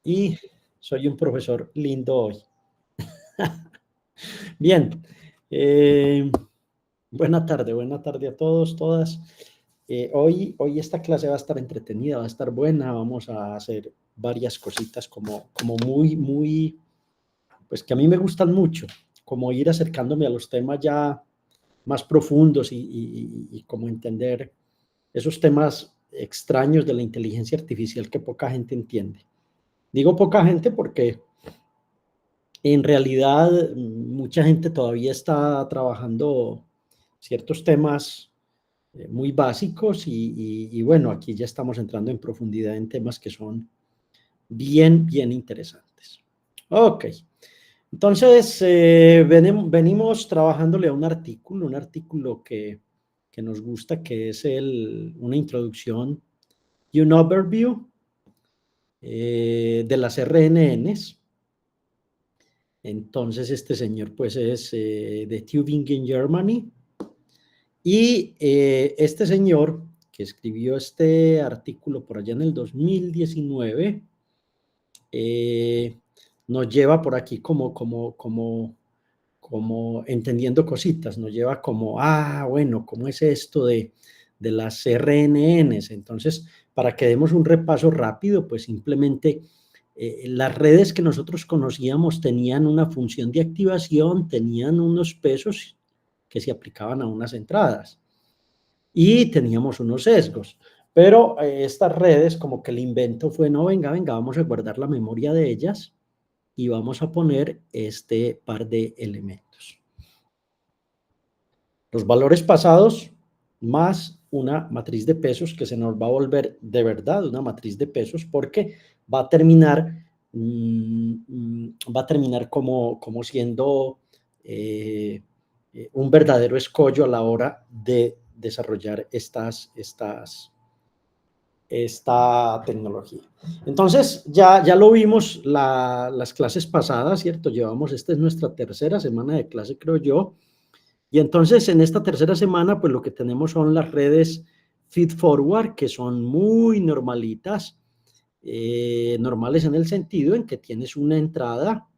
y soy un profesor lindo hoy. Bien, buena tarde a todos, todas. Hoy esta clase va a estar entretenida, va a estar buena, vamos a hacer varias cositas como muy, pues que a mí me gustan mucho, como ir acercándome a los temas ya más profundos y como entender esos temas extraños de la inteligencia artificial que poca gente entiende. Digo poca gente porque en realidad mucha gente todavía está trabajando ciertos temas muy básicos y bueno, aquí ya estamos entrando en profundidad en temas que son bien interesantes. Ok, entonces venimos trabajándole a un artículo que nos gusta, que es una introducción y un overview de las RNNs. Entonces este señor pues es de Tübingen, Germany, y este señor que escribió este artículo por allá en el 2019 nos lleva por aquí como entendiendo cositas, nos lleva como, bueno, ¿cómo es esto de las RNNs? Entonces, para que demos un repaso rápido, pues simplemente las redes que nosotros conocíamos tenían una función de activación, tenían unos pesos que se aplicaban a unas entradas y teníamos unos sesgos. Pero estas redes, como que el invento fue, no, venga, vamos a guardar la memoria de ellas y vamos a poner este par de elementos. Los valores pasados más una matriz de pesos que se nos va a volver de verdad una matriz de pesos porque va a terminar como siendo un verdadero escollo a la hora de desarrollar esta tecnología. Entonces, ya lo vimos las clases pasadas, ¿cierto? Esta es nuestra tercera semana de clase, creo yo. Y entonces, en esta tercera semana, pues lo que tenemos son las redes feed forward, que son muy normalitas, normales en el sentido en que tienes una entrada,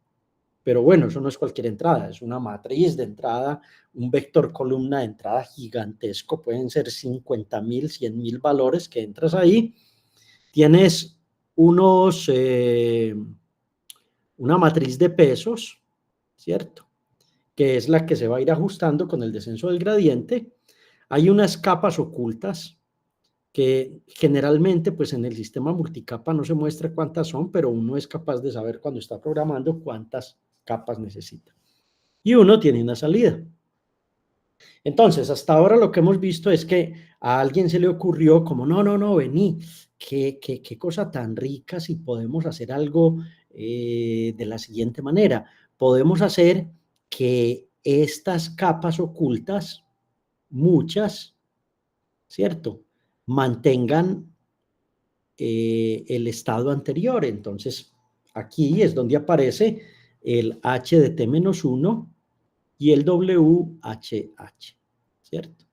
pero bueno, eso no es cualquier entrada, es una matriz de entrada, un vector columna de entrada gigantesco, pueden ser 50,000, 100,000 valores que entras ahí. Tienes una matriz de pesos, ¿cierto? Que es la que se va a ir ajustando con el descenso del gradiente. Hay unas capas ocultas que generalmente pues en el sistema multicapa no se muestra cuántas son, pero uno es capaz de saber cuando está programando cuántas capas necesita. Y uno tiene una salida. Entonces, hasta ahora lo que hemos visto es que a alguien se le ocurrió como, no, vení, qué cosa tan rica si podemos hacer algo de la siguiente manera. Podemos hacer que estas capas ocultas, muchas, ¿cierto?, mantengan el estado anterior. Entonces, aquí es donde aparece el H de T-1 y el WHH, ¿cierto?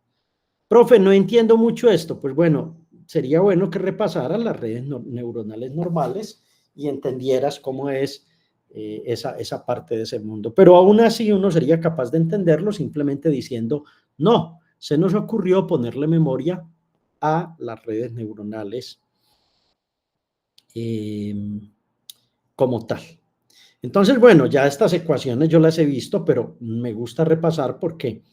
Profe, no entiendo mucho esto. Pues bueno, sería bueno que repasaras las redes neuronales normales y entendieras cómo es esa parte de ese mundo. Pero aún así uno sería capaz de entenderlo simplemente diciendo, no, se nos ocurrió ponerle memoria a las redes neuronales como tal. Entonces, bueno, ya estas ecuaciones yo las he visto, pero me gusta repasar porque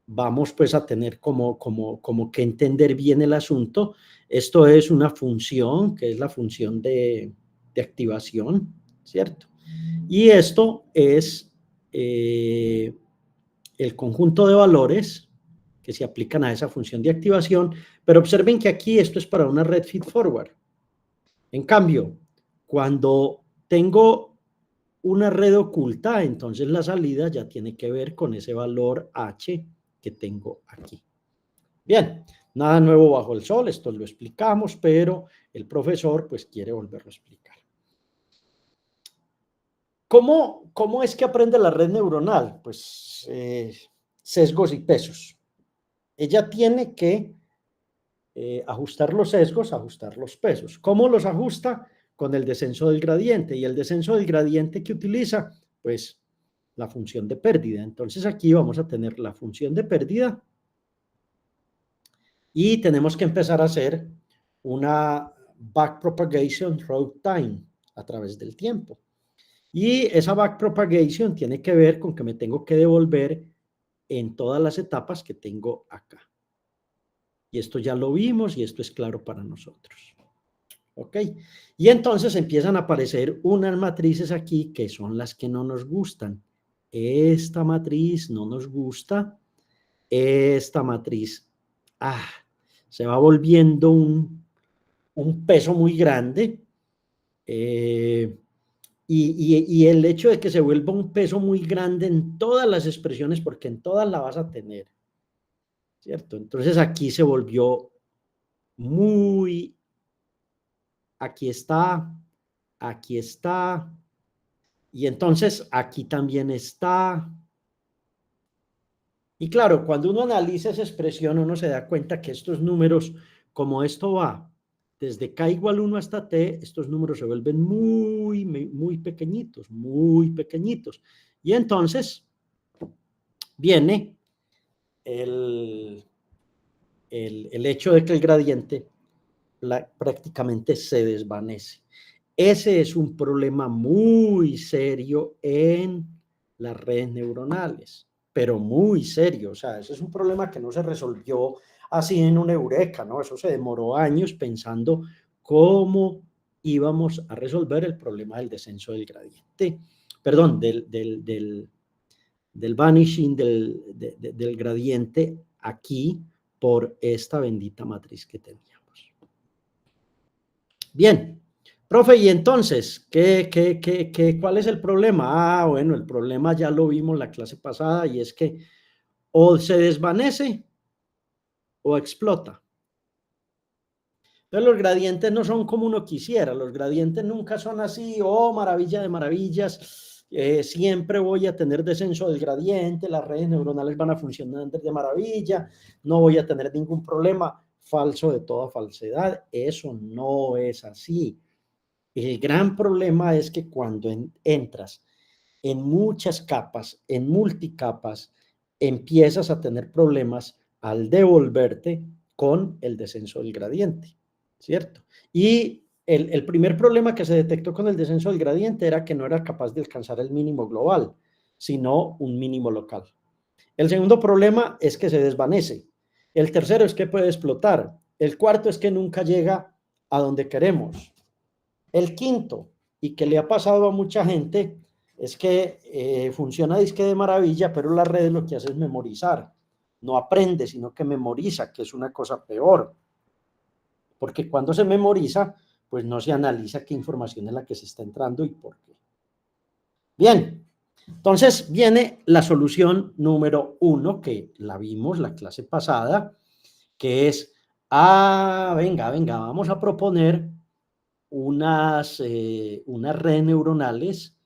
vamos pues a tener como que entender bien el asunto. Esto es una función, que es la función de activación, ¿cierto? Y esto es el conjunto de valores que se aplican a esa función de activación, pero observen que aquí esto es para una red feed forward. En cambio, cuando tengo una red oculta, entonces la salida ya tiene que ver con ese valor H que tengo aquí. Bien, nada nuevo bajo el sol, esto lo explicamos, pero el profesor pues quiere volverlo a explicar. ¿Cómo es que aprende la red neuronal? Pues sesgos y pesos. Ella tiene que ajustar los sesgos, ajustar los pesos. ¿Cómo los ajusta? con el descenso del gradiente. Y el descenso del gradiente que utiliza, pues, la función de pérdida. Entonces aquí vamos a tener la función de pérdida y tenemos que empezar a hacer una backpropagation through time, a través del tiempo. Y esa backpropagation tiene que ver con que me tengo que devolver en todas las etapas que tengo acá. Y esto ya lo vimos y esto es claro para nosotros. ¿Ok? Y entonces empiezan a aparecer unas matrices aquí que son las que no nos gustan. Esta matriz no nos gusta. Esta matriz se va volviendo un peso muy grande. Y el hecho de que se vuelva un peso muy grande en todas las expresiones, porque en todas la vas a tener, ¿cierto? Entonces aquí se volvió muy, aquí está, y entonces aquí también está. Y claro, cuando uno analiza esa expresión, uno se da cuenta que estos números, como esto va desde k igual 1 hasta t, estos números se vuelven muy pequeñitos, muy pequeñitos. Y entonces viene el hecho de que el gradiente prácticamente se desvanece. Ese es un problema muy serio en las redes neuronales, pero muy serio. O sea, ese es un problema que no se resolvió así en una eureka, ¿no? Eso se demoró años pensando cómo íbamos a resolver el problema del descenso del gradiente, perdón, del vanishing del gradiente aquí por esta bendita matriz que teníamos. Bien, profe, y entonces, ¿cuál es el problema? Bueno, el problema ya lo vimos la clase pasada y es que o se desvanece o explota. Pero los gradientes no son como uno quisiera, los gradientes nunca son así, oh, maravilla de maravillas, siempre voy a tener descenso del gradiente, las redes neuronales van a funcionar de maravilla, no voy a tener ningún problema. Falso de toda falsedad, eso no es así. El gran problema es que cuando entras en muchas capas, en multicapas, empiezas a tener problemas al devolverte con el descenso del gradiente, ¿cierto? Y el primer problema que se detectó con el descenso del gradiente era que no era capaz de alcanzar el mínimo global, sino un mínimo local. El segundo problema es que se desvanece. El tercero es que puede explotar. El cuarto es que nunca llega a donde queremos. El quinto, y que le ha pasado a mucha gente, es que funciona disque de maravilla, pero la red lo que hace es memorizar. No aprende, sino que memoriza, que es una cosa peor. Porque cuando se memoriza, pues no se analiza qué información es la que se está entrando y por qué. Bien, entonces viene la solución número 1, que la vimos la clase pasada, que es, venga, vamos a proponer unas redes neuronales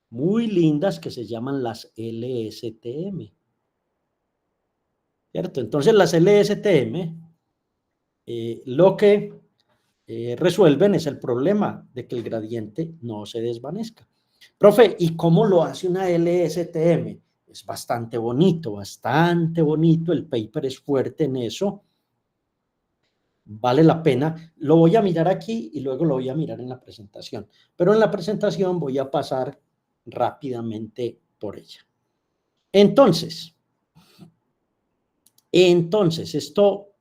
muy lindas que se llaman las LSTM, ¿cierto? Entonces las LSTM lo que resuelven es el problema de que el gradiente no se desvanezca. Profe, ¿y cómo lo hace una LSTM? Es bastante bonito, el paper es fuerte en eso, vale la pena. Lo voy a mirar aquí y luego lo voy a mirar en la presentación. Pero en la presentación voy a pasar rápidamente por ella. Entonces esto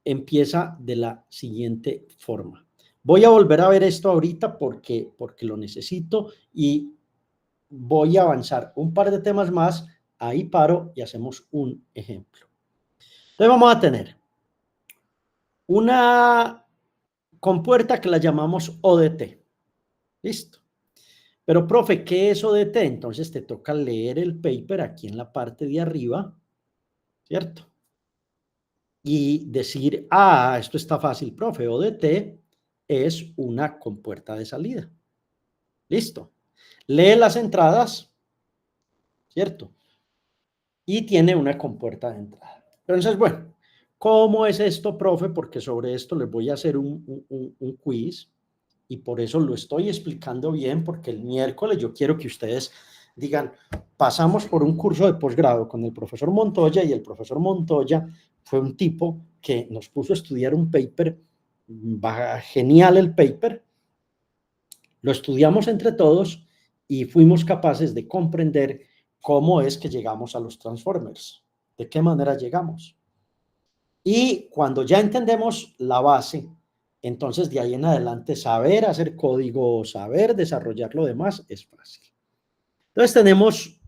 empieza de la siguiente forma. Voy a volver a ver esto ahorita porque lo necesito y voy a avanzar un par de temas más. Ahí paro y hacemos un ejemplo. Entonces vamos a tener una compuerta que la llamamos ODT. Listo. Pero, profe, ¿qué es ODT? Entonces te toca leer el paper aquí en la parte de arriba, ¿cierto? Y decir, esto está fácil, profe, ODT es una compuerta de salida. Listo. Lee las entradas, ¿cierto? Y tiene una compuerta de entrada. Entonces, bueno, ¿cómo es esto, profe? Porque sobre esto les voy a hacer un quiz. y por eso lo estoy explicando bien, porque el miércoles yo quiero que ustedes digan, pasamos por un curso de posgrado con el profesor Montoya, y el profesor Montoya fue un tipo que nos puso a estudiar un paper, genial el paper, lo estudiamos entre todos y fuimos capaces de comprender cómo es que llegamos a los transformers, de qué manera llegamos. Y cuando ya entendemos la base, entonces de ahí en adelante saber hacer código, saber desarrollar lo demás es fácil. Entonces tenemos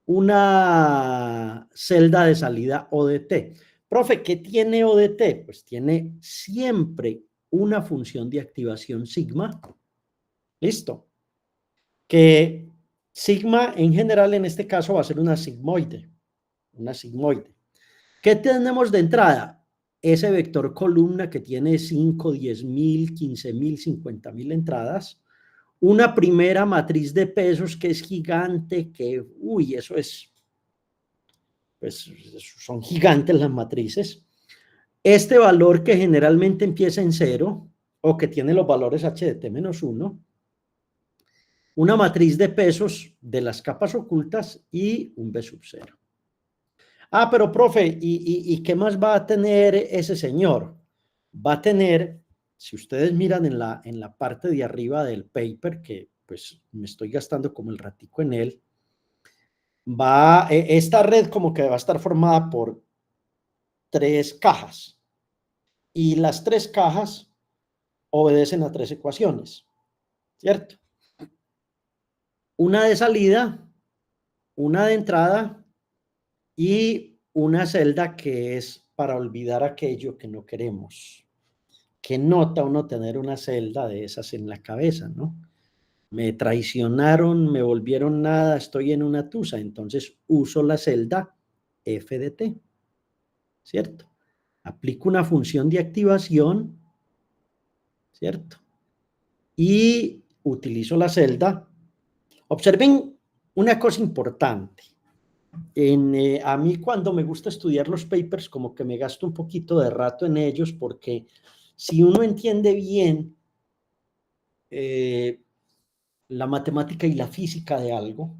una celda de salida ODT. Profe, ¿qué tiene ODT? Pues tiene siempre una función de activación sigma. Listo. Que sigma en general en este caso va a ser una sigmoide. Una sigmoide. ¿Qué tenemos de entrada? Ese vector columna que tiene 5, 10.000, 15.000, 50.000 entradas. Una primera matriz de pesos que es gigante, que, uy, eso es, pues son gigantes las matrices. Este valor que generalmente empieza en 0 o que tiene los valores h de t menos 1. Una matriz de pesos de las capas ocultas y un B sub 0. Ah, pero profe, ¿y qué más va a tener ese señor? Va a tener, si ustedes miran en la parte de arriba del paper, que pues me estoy gastando como el ratico en él, esta red como que va a estar formada por 3 cajas. Y las 3 cajas obedecen a 3 ecuaciones, ¿cierto? Una de salida, una de entrada y una celda que es para olvidar aquello que no queremos. Qué nota uno tener una celda de esas en la cabeza, ¿no? Me traicionaron, me volvieron nada, estoy en una tusa, entonces uso la celda f de t, ¿cierto? Aplico una función de activación, ¿cierto? Y utilizo la celda. Observen una cosa importante. A mí cuando me gusta estudiar los papers, como que me gasto un poquito de rato en ellos, porque si uno entiende bien la matemática y la física de algo,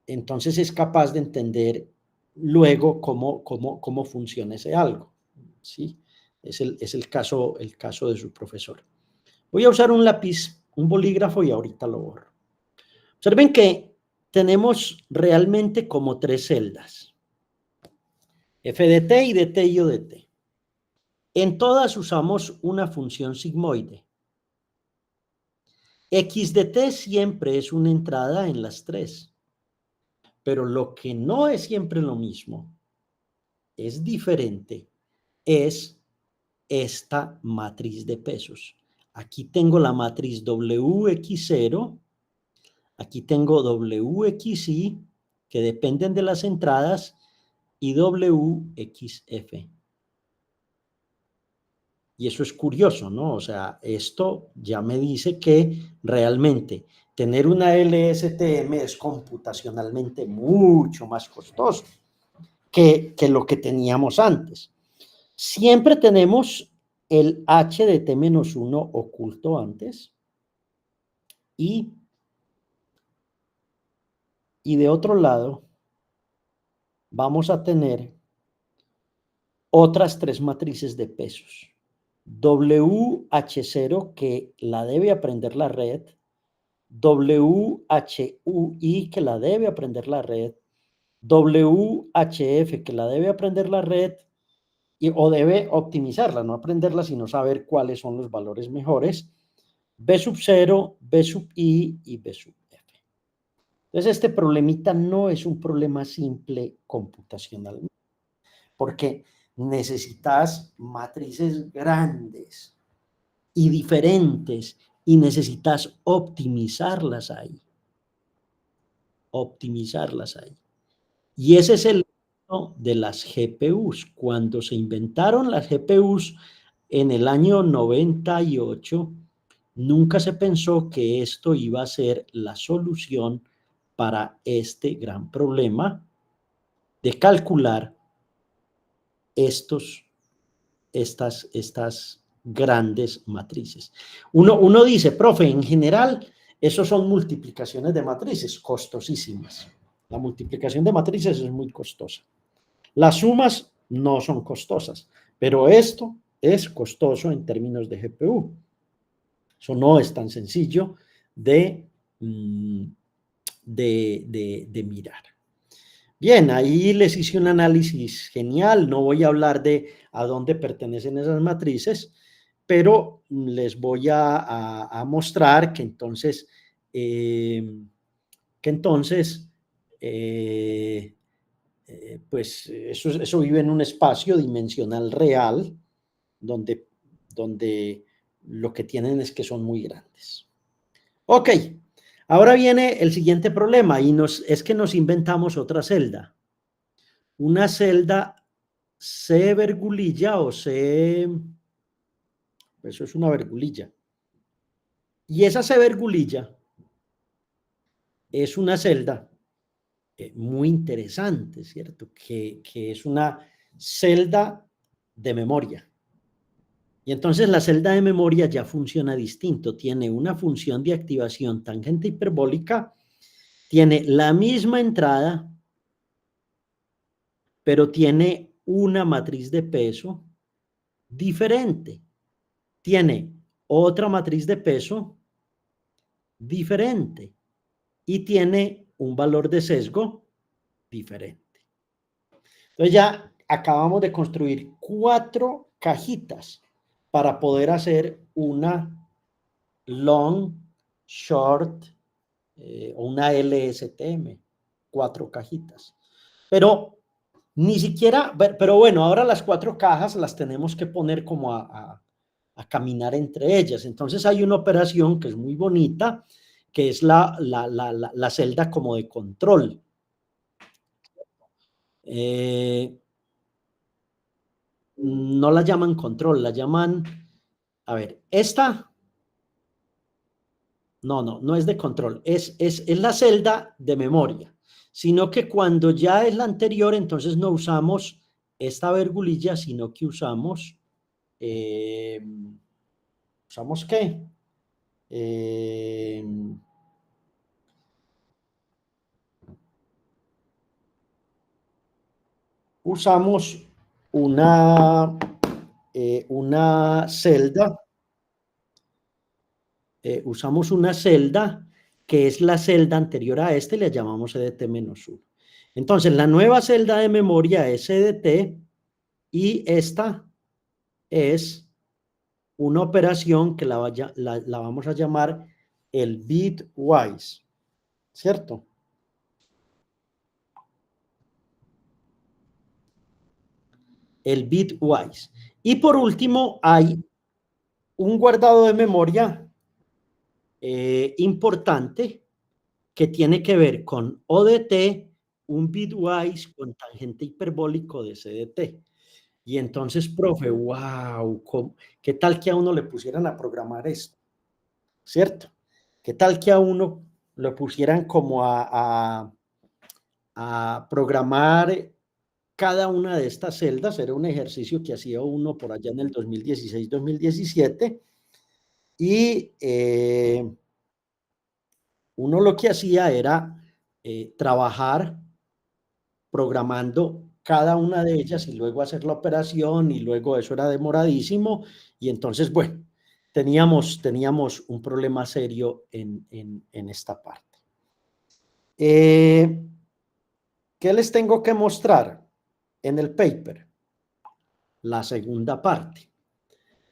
entonces es capaz de entender luego cómo funciona ese algo, ¿sí? Es el caso de su profesor. Voy a usar un lápiz, un bolígrafo y ahorita lo borro. Observen que tenemos realmente como 3 celdas. F de t y de t y o de t. En todas usamos una función sigmoide. X de t siempre es una entrada en las 3. Pero lo que no es siempre lo mismo, es diferente, es esta matriz de pesos. Aquí tengo la matriz WX0, aquí tengo WXY, que dependen de las entradas, y WXF. Y eso es curioso, ¿no? O sea, esto ya me dice que realmente tener una LSTM es computacionalmente mucho más costoso que lo que teníamos antes. Siempre tenemos el h de t-1 oculto antes y de otro lado vamos a tener otras 3 matrices de pesos. WH0 que la debe aprender la red, WHUI que la debe aprender la red, WHF que la debe aprender la red o debe optimizarla, no aprenderla, sino saber cuáles son los valores mejores, B sub 0, B sub I y B sub F. Entonces este problemita no es un problema simple computacionalmente, porque necesitas matrices grandes y diferentes y necesitas optimizarlas ahí. Optimizarlas ahí. Y ese es el de las GPUs. Cuando se inventaron las GPUs en el año 98, nunca se pensó que esto iba a ser la solución para este gran problema de calcular estas grandes matrices. Uno dice, profe, en general, esos son multiplicaciones de matrices costosísimas. La multiplicación de matrices es muy costosa. Las sumas no son costosas, pero esto es costoso en términos de GPU. Eso no es tan sencillo de mirar. Bien, ahí les hice un análisis genial. No voy a hablar de a dónde pertenecen esas matrices, pero les voy a mostrar que entonces, pues eso vive en un espacio dimensional real, donde lo que tienen es que son muy grandes. Ok, ahora viene el siguiente problema y es que nos inventamos otra celda. Una celda C vergulilla o C, eso es una vergulilla. Y esa C vergulilla es una celda muy interesante, ¿cierto? Que es una celda de memoria. Y entonces la celda de memoria ya funciona distinto. Tiene una función de activación tangente hiperbólica, tiene la misma entrada, pero tiene una matriz de peso diferente. Tiene otra matriz de peso diferente y tiene un valor de sesgo diferente. Entonces ya acabamos de construir 4 cajitas para poder hacer una long, short o una LSTM. 4 cajitas. Pero ni siquiera, pero bueno, ahora las 4 cajas las tenemos que poner como a caminar entre ellas. Entonces hay una operación que es muy bonita, que es la celda como de control. No la llaman control, la llaman, a ver, esta, no es de control, es la celda de memoria, sino que cuando ya es la anterior, entonces no usamos esta vergulilla, sino que usamos, ¿usamos qué? Usamos una celda, que es la celda anterior a este, le llamamos EDT-1. Entonces, la nueva celda de memoria es EDT y esta es una operación que la vamos a llamar el bitwise, ¿cierto? El bitwise. Y por último, hay un guardado de memoria importante que tiene que ver con ODT, un bitwise con tangente hiperbólico de CDT. Y entonces, profe, wow, ¿qué tal que a uno le pusieran a programar esto? ¿Cierto? ¿Qué tal que a uno lo pusieran como a programar cada una de estas celdas? Era un ejercicio que hacía uno por allá en el 2016-2017 y uno lo que hacía era trabajar programando cada una de ellas y luego hacer la operación y luego eso era demoradísimo y entonces, bueno, teníamos un problema serio en esta parte. ¿Qué les tengo que mostrar en el paper? La segunda parte.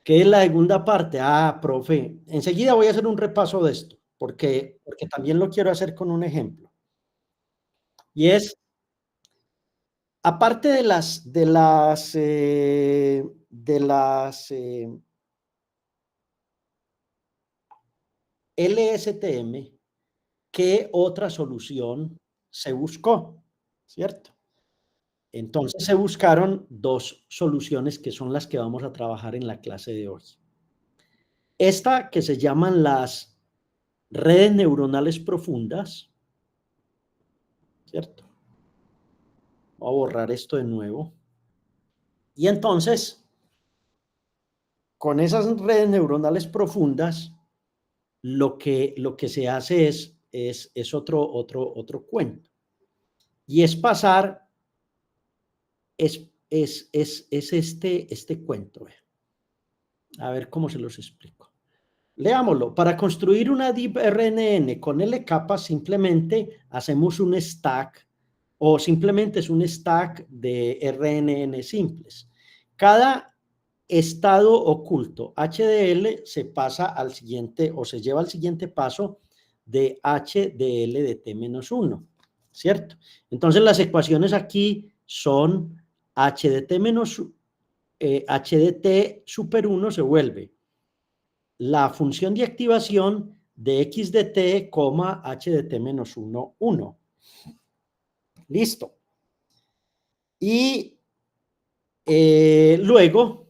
¿Qué es la segunda parte? Ah, profe, enseguida voy a hacer un repaso de esto, porque también lo quiero hacer con un ejemplo. Y es, aparte de las LSTM, ¿qué otra solución se buscó? ¿Cierto? Entonces se buscaron 2 soluciones que son las que vamos a trabajar en la clase de hoy. Esta que se llaman las redes neuronales profundas, ¿cierto? Voy a borrar esto de nuevo. Y entonces, con esas redes neuronales profundas, lo que se hace es otro cuento. Y es pasar, es este cuento. A ver cómo se los explico. Leámoslo. Para construir una Deep RNN con L capas, simplemente hacemos un stack, o simplemente es un stack de RNN simples. Cada estado oculto HDL se pasa al siguiente, o se lleva al siguiente paso de HDL de T-1, ¿cierto? Entonces las ecuaciones aquí son HDT super 1 se vuelve la función de activación de x de t, h de t menos 1, 1. Listo. Y luego,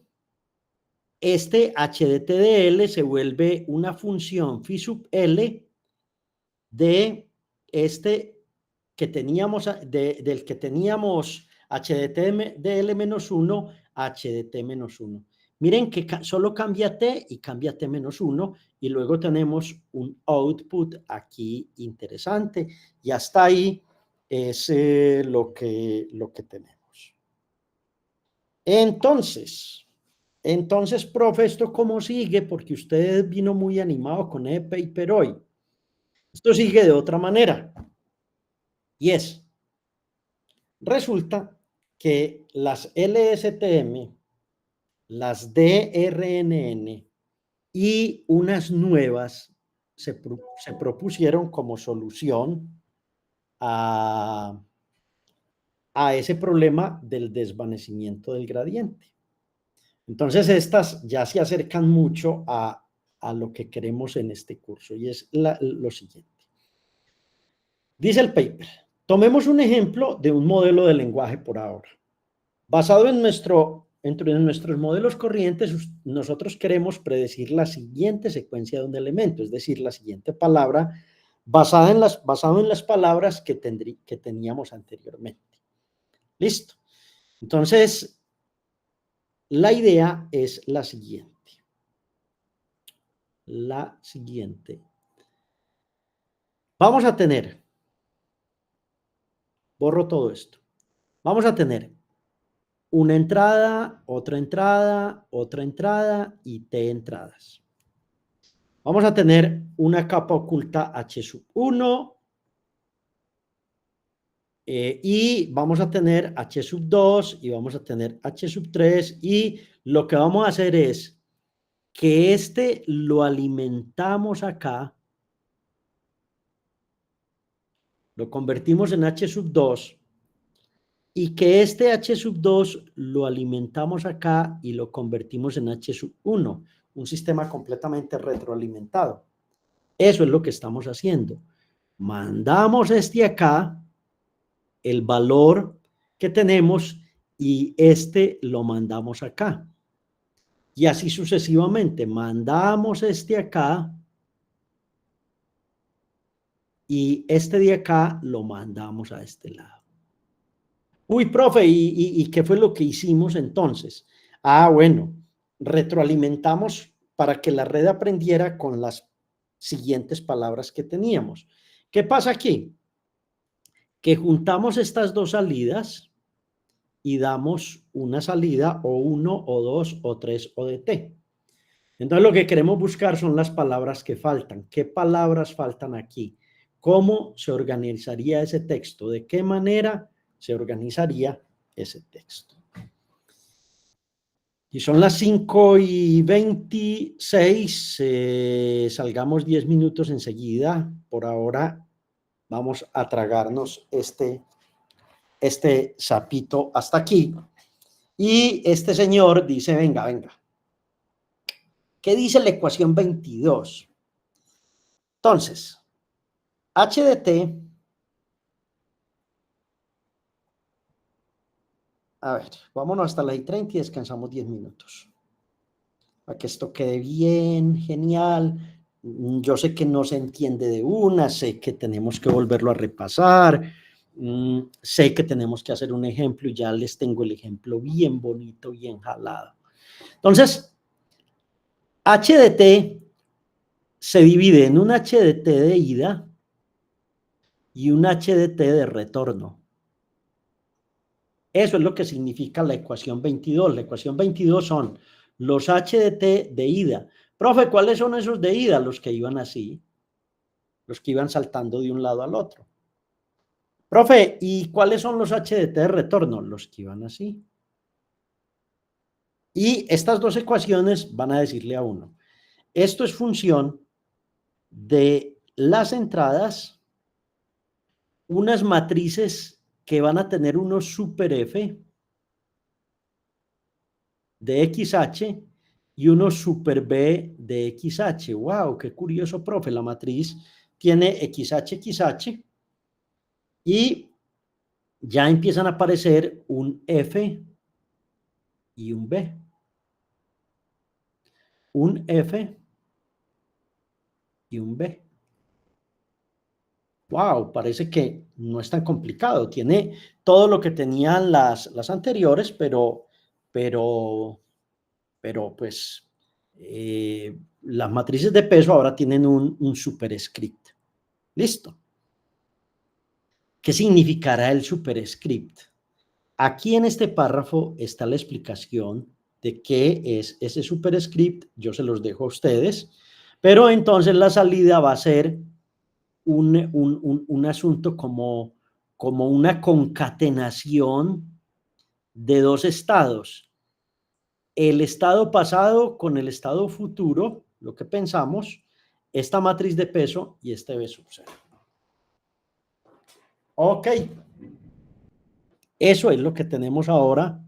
este h de t de L se vuelve una función phi sub L de este que teníamos, del que teníamos h de t de L menos 1, h de t menos 1. Miren que solo cambia t y cambia t menos 1 y luego tenemos un output aquí interesante y hasta ahí es lo que tenemos. Entonces, profe, ¿esto cómo sigue? Porque usted vino muy animado con el paper hoy. Esto sigue de otra manera y resulta que las LSTM, las DRNN y unas nuevas se propusieron como solución a ese problema del desvanecimiento del gradiente. Entonces, estas ya se acercan mucho a lo que queremos en este curso y es lo siguiente. Dice el paper, tomemos un ejemplo de un modelo de lenguaje por ahora. Basado en nuestros modelos corrientes, nosotros queremos predecir la siguiente secuencia de un elemento, es decir, la siguiente palabra basado en las palabras que teníamos anteriormente. Listo. Entonces, la idea es la siguiente. Vamos a tener, borro todo esto, vamos a tener una entrada, otra entrada y T entradas. Vamos a tener una capa oculta H sub 1 y vamos a tener H sub 2 y vamos a tener H sub 3 y lo que vamos a hacer es que este lo alimentamos acá, lo convertimos en H sub 2 y que este H sub 2 lo alimentamos acá y lo convertimos en H sub 1, un sistema completamente retroalimentado. Eso es lo que estamos haciendo. Mandamos este acá, el valor que tenemos, y este lo mandamos acá. Y así sucesivamente, mandamos este acá, y este de acá lo mandamos a este lado. Uy, profe, ¿y qué fue lo que hicimos entonces? Ah, bueno, retroalimentamos para que la red aprendiera con las siguientes palabras que teníamos. ¿Qué pasa aquí? Que juntamos estas dos salidas y damos una salida o 1 o 2 o 3 o de T. Entonces lo que queremos buscar son las palabras que faltan. ¿Qué palabras faltan aquí? ¿Cómo se organizaría ese texto? ¿De qué manera se organizaría ese texto? Y son las 5:26, salgamos 10 minutos enseguida. Por ahora vamos a tragarnos este sapito hasta aquí. Y este señor dice, venga. ¿Qué dice la ecuación 22? Entonces, h de t, a ver, vámonos hasta la I30 y descansamos 10 minutos. Para que esto quede bien, genial. Yo sé que no se entiende de una, sé que tenemos que volverlo a repasar, sé que tenemos que hacer un ejemplo y ya les tengo el ejemplo bien bonito, bien jalado. Entonces, H de T se divide en un H de T de ida y un H de T de retorno. Eso es lo que significa la ecuación 22. La ecuación 22 son los H de T de ida. Profe, ¿cuáles son esos de ida? Los que iban así, los que iban saltando de un lado al otro. Profe, ¿y cuáles son los H de T de retorno? Los que iban así. Y estas dos ecuaciones van a decirle a uno, esto es función de las entradas, unas matrices que van a tener unos super F de XH y unos super B de XH. ¡Wow! ¡Qué curioso, profe! La matriz tiene XH, XH y ya empiezan a aparecer un F y un B. Un F y un B. Wow, parece que no es tan complicado. Tiene todo lo que tenían las anteriores, pero, pero pues las matrices de peso ahora tienen un superscript. ¿Listo? ¿Qué significará el superscript? Aquí en este párrafo está la explicación de qué es ese superscript. Yo se los dejo a ustedes, pero entonces la salida va a ser un asunto como una concatenación de dos estados. El estado pasado con el estado futuro, lo que pensamos, esta matriz de peso y este B sub 0. Ok, eso es lo que tenemos ahora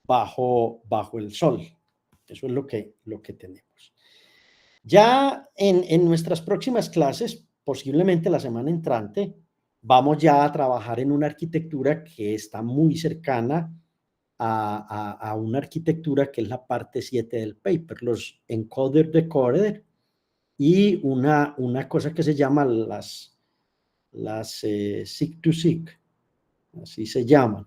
bajo el sol. Eso es lo que tenemos. Ya en nuestras próximas clases, posiblemente la semana entrante, vamos ya a trabajar en una arquitectura que está muy cercana a una arquitectura que es la parte 7 del paper, los encoder-decoder y una cosa que se llama las SIG-to-SIG, así se llaman.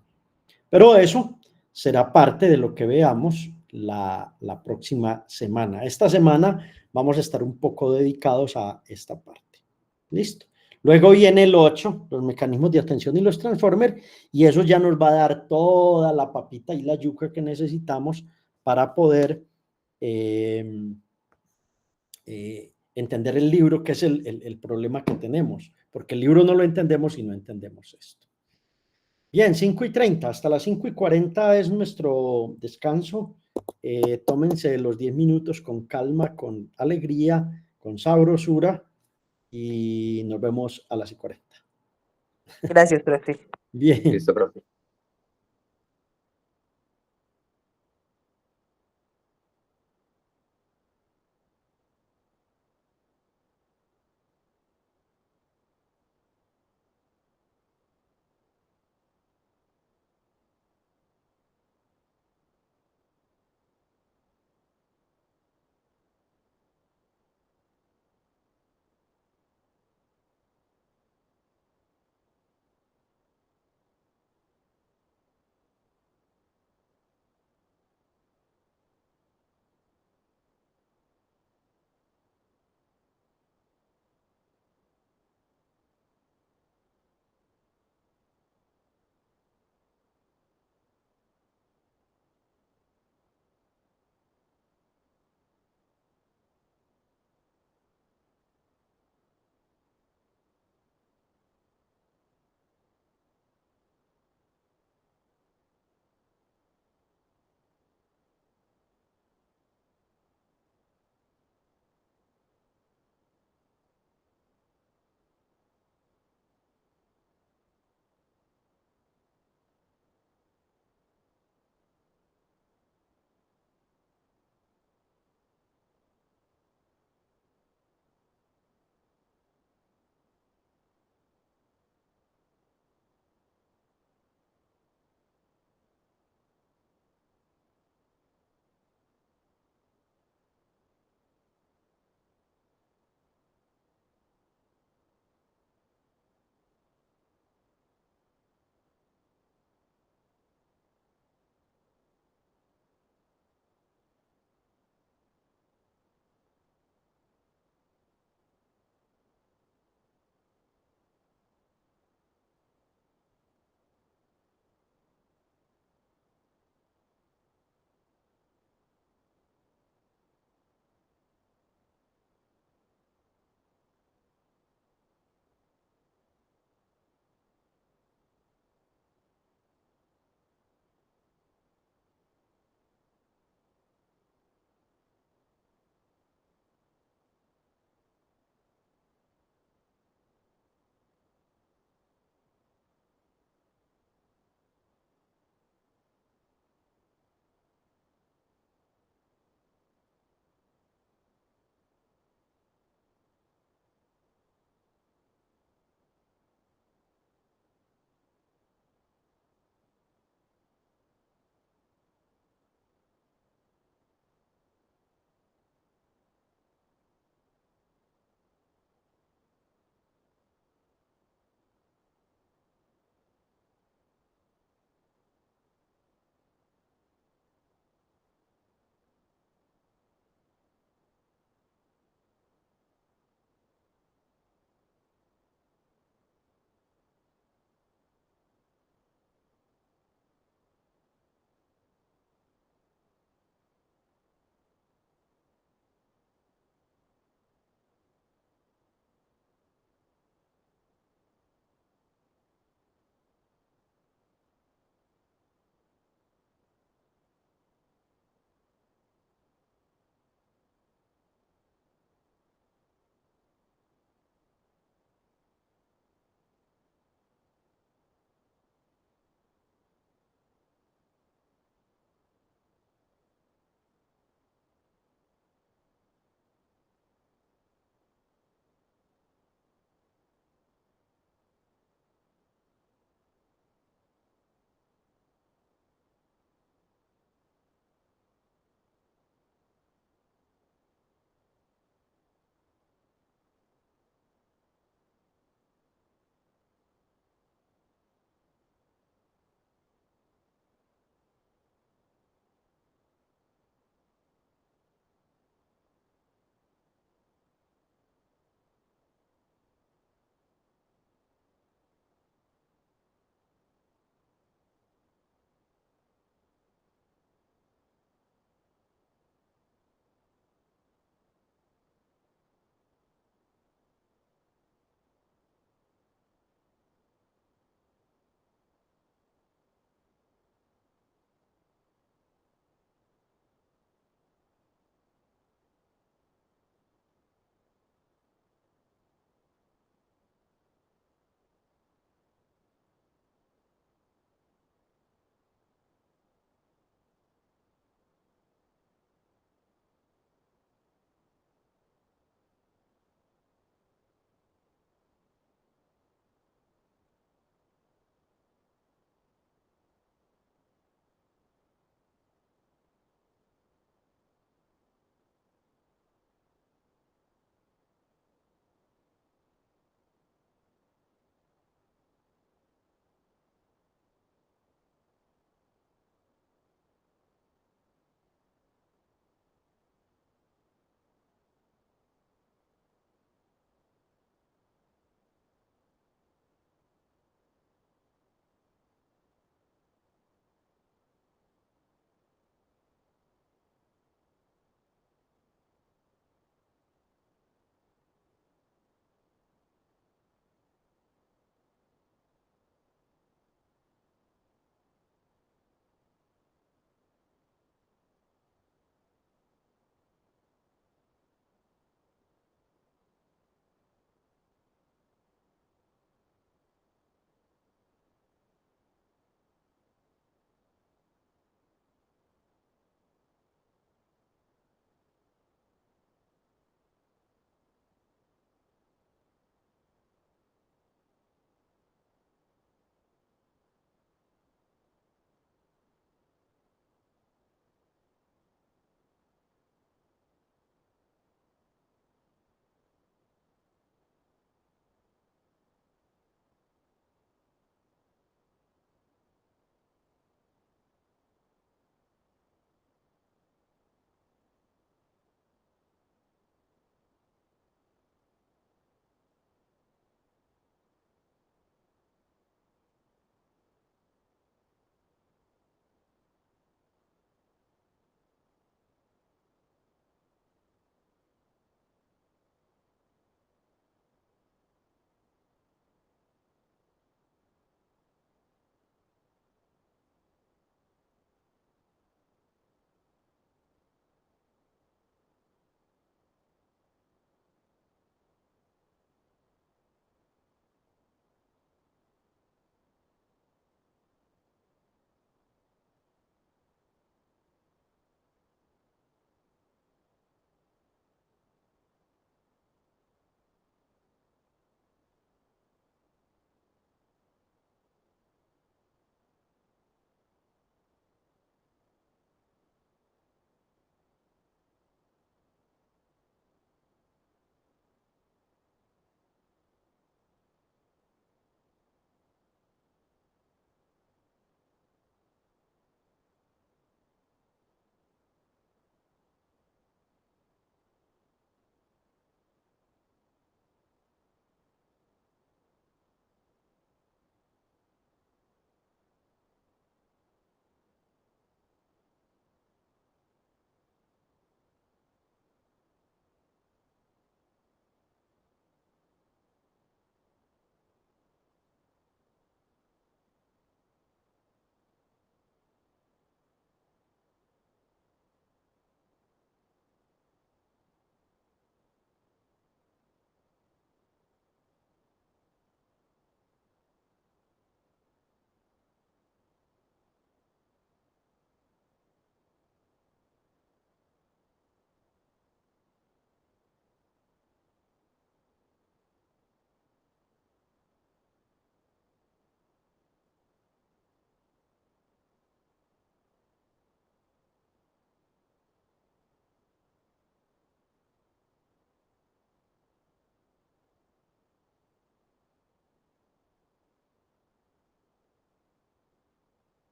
Pero eso será parte de lo que veamos la próxima semana. Esta semana vamos a estar un poco dedicados a esta parte. ¿Listo? Luego viene el 8, los mecanismos de atención y los transformers, y eso ya nos va a dar toda la papita y la yuca que necesitamos para poder entender el libro, que es el problema que tenemos, porque el libro no lo entendemos si no entendemos esto. Bien, 5:30, hasta las 5:40 es nuestro descanso. Tómense los 10 minutos con calma, con alegría, con sabrosura y nos vemos a las 5:40. Gracias, profe. Bien. Listo, profe.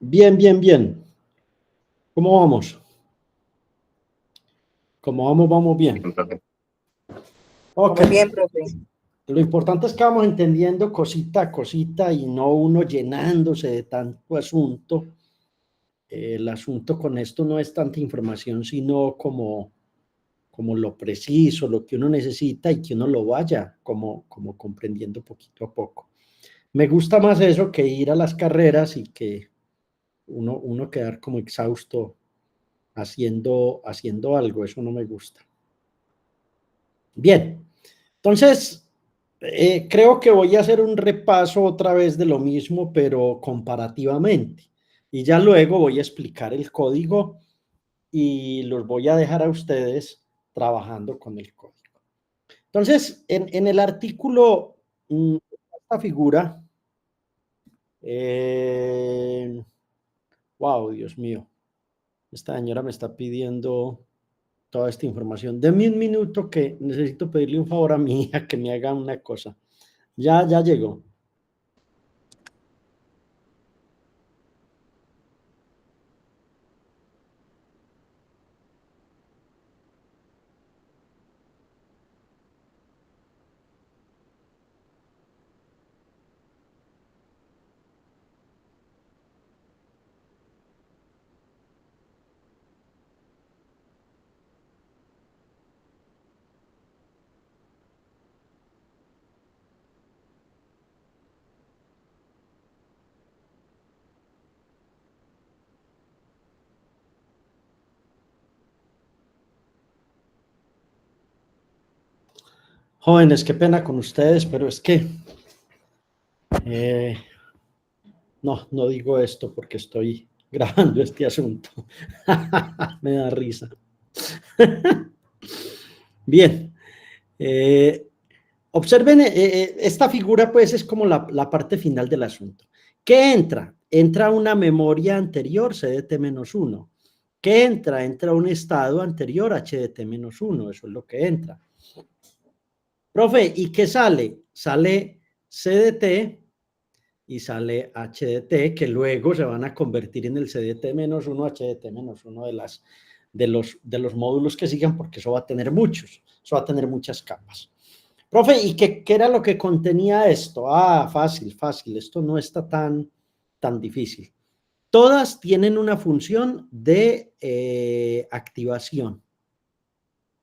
Bien, bien, bien. ¿Cómo vamos? ¿Cómo vamos? Vamos bien. Ok. Vamos bien, profe. Lo importante es que vamos entendiendo cosita a cosita y no uno llenándose de tanto asunto. El asunto con esto no es tanta información, sino como lo preciso, lo que uno necesita y que uno lo vaya como comprendiendo poquito a poco. Me gusta más eso que ir a las carreras y que uno quedar como exhausto haciendo algo. Eso no me gusta. Bien, entonces creo que voy a hacer un repaso otra vez de lo mismo, pero comparativamente. Y ya luego voy a explicar el código y los voy a dejar a ustedes trabajando con el código. Entonces, en el artículo, esta figura, wow, Dios mío, esta señora me está pidiendo toda esta información. Deme un minuto que necesito pedirle un favor a mi hija que me haga una cosa. Ya llegó. Jóvenes, qué pena con ustedes, pero es que eh, no digo esto porque estoy grabando este asunto. Me da risa. Bien, observen, esta figura pues es como la parte final del asunto. ¿Qué entra? Entra una memoria anterior, CDT-1. ¿Qué entra? Entra un estado anterior, HDT-1. Eso es lo que entra. Profe, ¿y qué sale? Sale CDT y sale HDT, que luego se van a convertir en el CDT-1, HDT-1 de los módulos que sigan, porque eso va a tener muchos, eso va a tener muchas capas. Profe, ¿y qué era lo que contenía esto? Ah, fácil, esto no está tan difícil. Todas tienen una función de activación,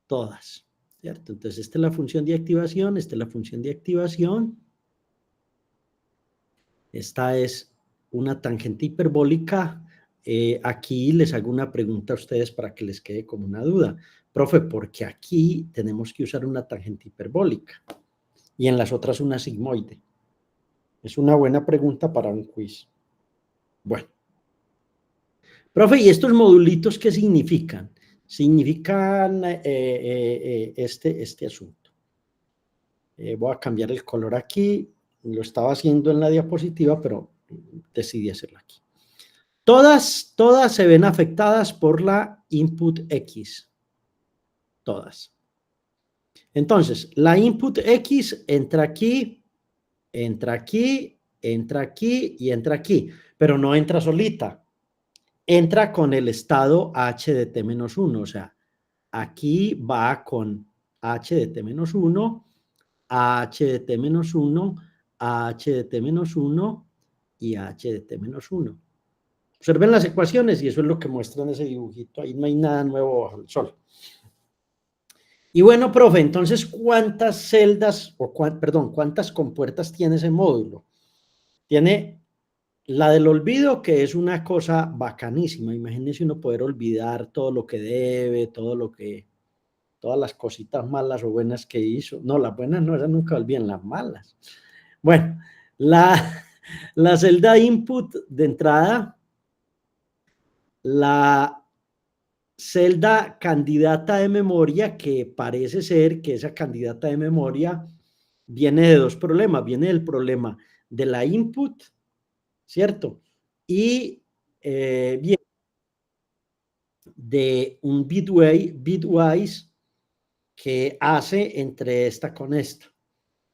todas, ¿cierto? Entonces, esta es la función de activación, esta es la función de activación, esta es una tangente hiperbólica. Aquí les hago una pregunta a ustedes para que les quede como una duda. Profe, ¿por qué aquí tenemos que usar una tangente hiperbólica y en las otras una sigmoide? Es una buena pregunta para un quiz. Bueno, profe, ¿y estos modulitos qué significan? Significan este asunto. Voy a cambiar el color aquí. Lo estaba haciendo en la diapositiva, pero decidí hacerlo aquí. Todas se ven afectadas por la input X. Todas. Entonces, la input X entra aquí, entra aquí, entra aquí y entra aquí, pero no entra solita. Entra con el estado H de T-1, o sea, aquí va con H de T-1, H de T-1, H de T-1 y H de T-1. Observen las ecuaciones y eso es lo que muestra en ese dibujito. Ahí no hay nada nuevo bajo el sol. Y bueno, profe, entonces, ¿cuántas celdas, cuántas compuertas tiene ese módulo? Tiene la del olvido, que es una cosa bacanísima. Imagínense uno poder olvidar todo lo que debe, todas las cositas malas o buenas que hizo. No, las buenas no, esas nunca olvidan, las malas. Bueno, la celda input de entrada, la celda candidata de memoria, que parece ser que esa candidata de memoria viene de dos problemas. Viene del problema de la input, ¿cierto? Y viene de un bitwise que hace entre esta con esta.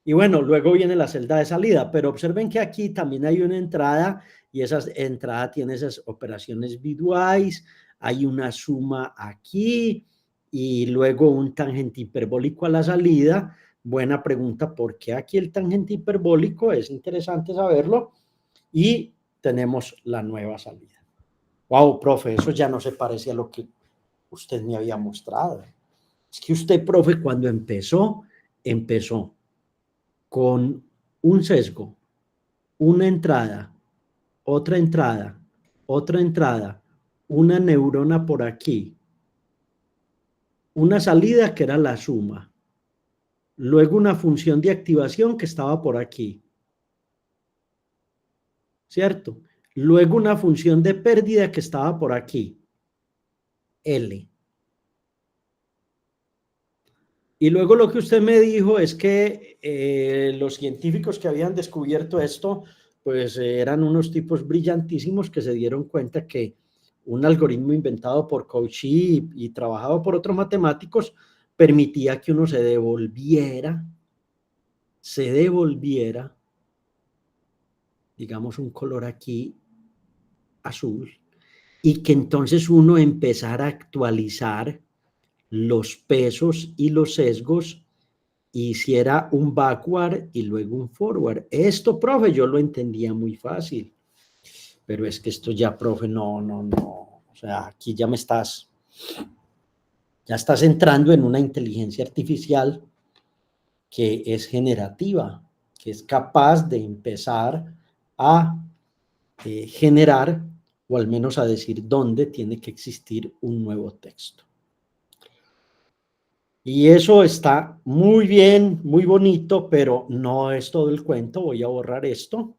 Y bueno, luego viene la celda de salida, pero observen que aquí también hay una entrada y esa entrada tiene esas operaciones bitwise, hay una suma aquí y luego un tangente hiperbólico a la salida. Buena pregunta, ¿por qué aquí el tangente hiperbólico? Es interesante saberlo. Y tenemos la nueva salida. Wow, profe, eso ya no se parece a lo que usted me había mostrado. Es que usted, profe, cuando empezó con un sesgo, una entrada, otra entrada, una neurona por aquí, una salida que era la suma, luego una función de activación que estaba por aquí, ¿cierto? Luego una función de pérdida que estaba por aquí, L. Y luego lo que usted me dijo es que los científicos que habían descubierto esto, pues eran unos tipos brillantísimos que se dieron cuenta que un algoritmo inventado por Cauchy y trabajado por otros matemáticos permitía que uno se devolviera, digamos, un color aquí azul, y que entonces uno empezara a actualizar los pesos y los sesgos, hiciera un backward y luego un forward. Esto, profe, yo lo entendía muy fácil, pero es que esto ya, profe, no. O sea, aquí ya estás entrando en una inteligencia artificial que es generativa, que es capaz de empezar a generar, o al menos a decir dónde tiene que existir un nuevo texto. Y eso está muy bien, muy bonito, pero no es todo el cuento. Voy a borrar esto.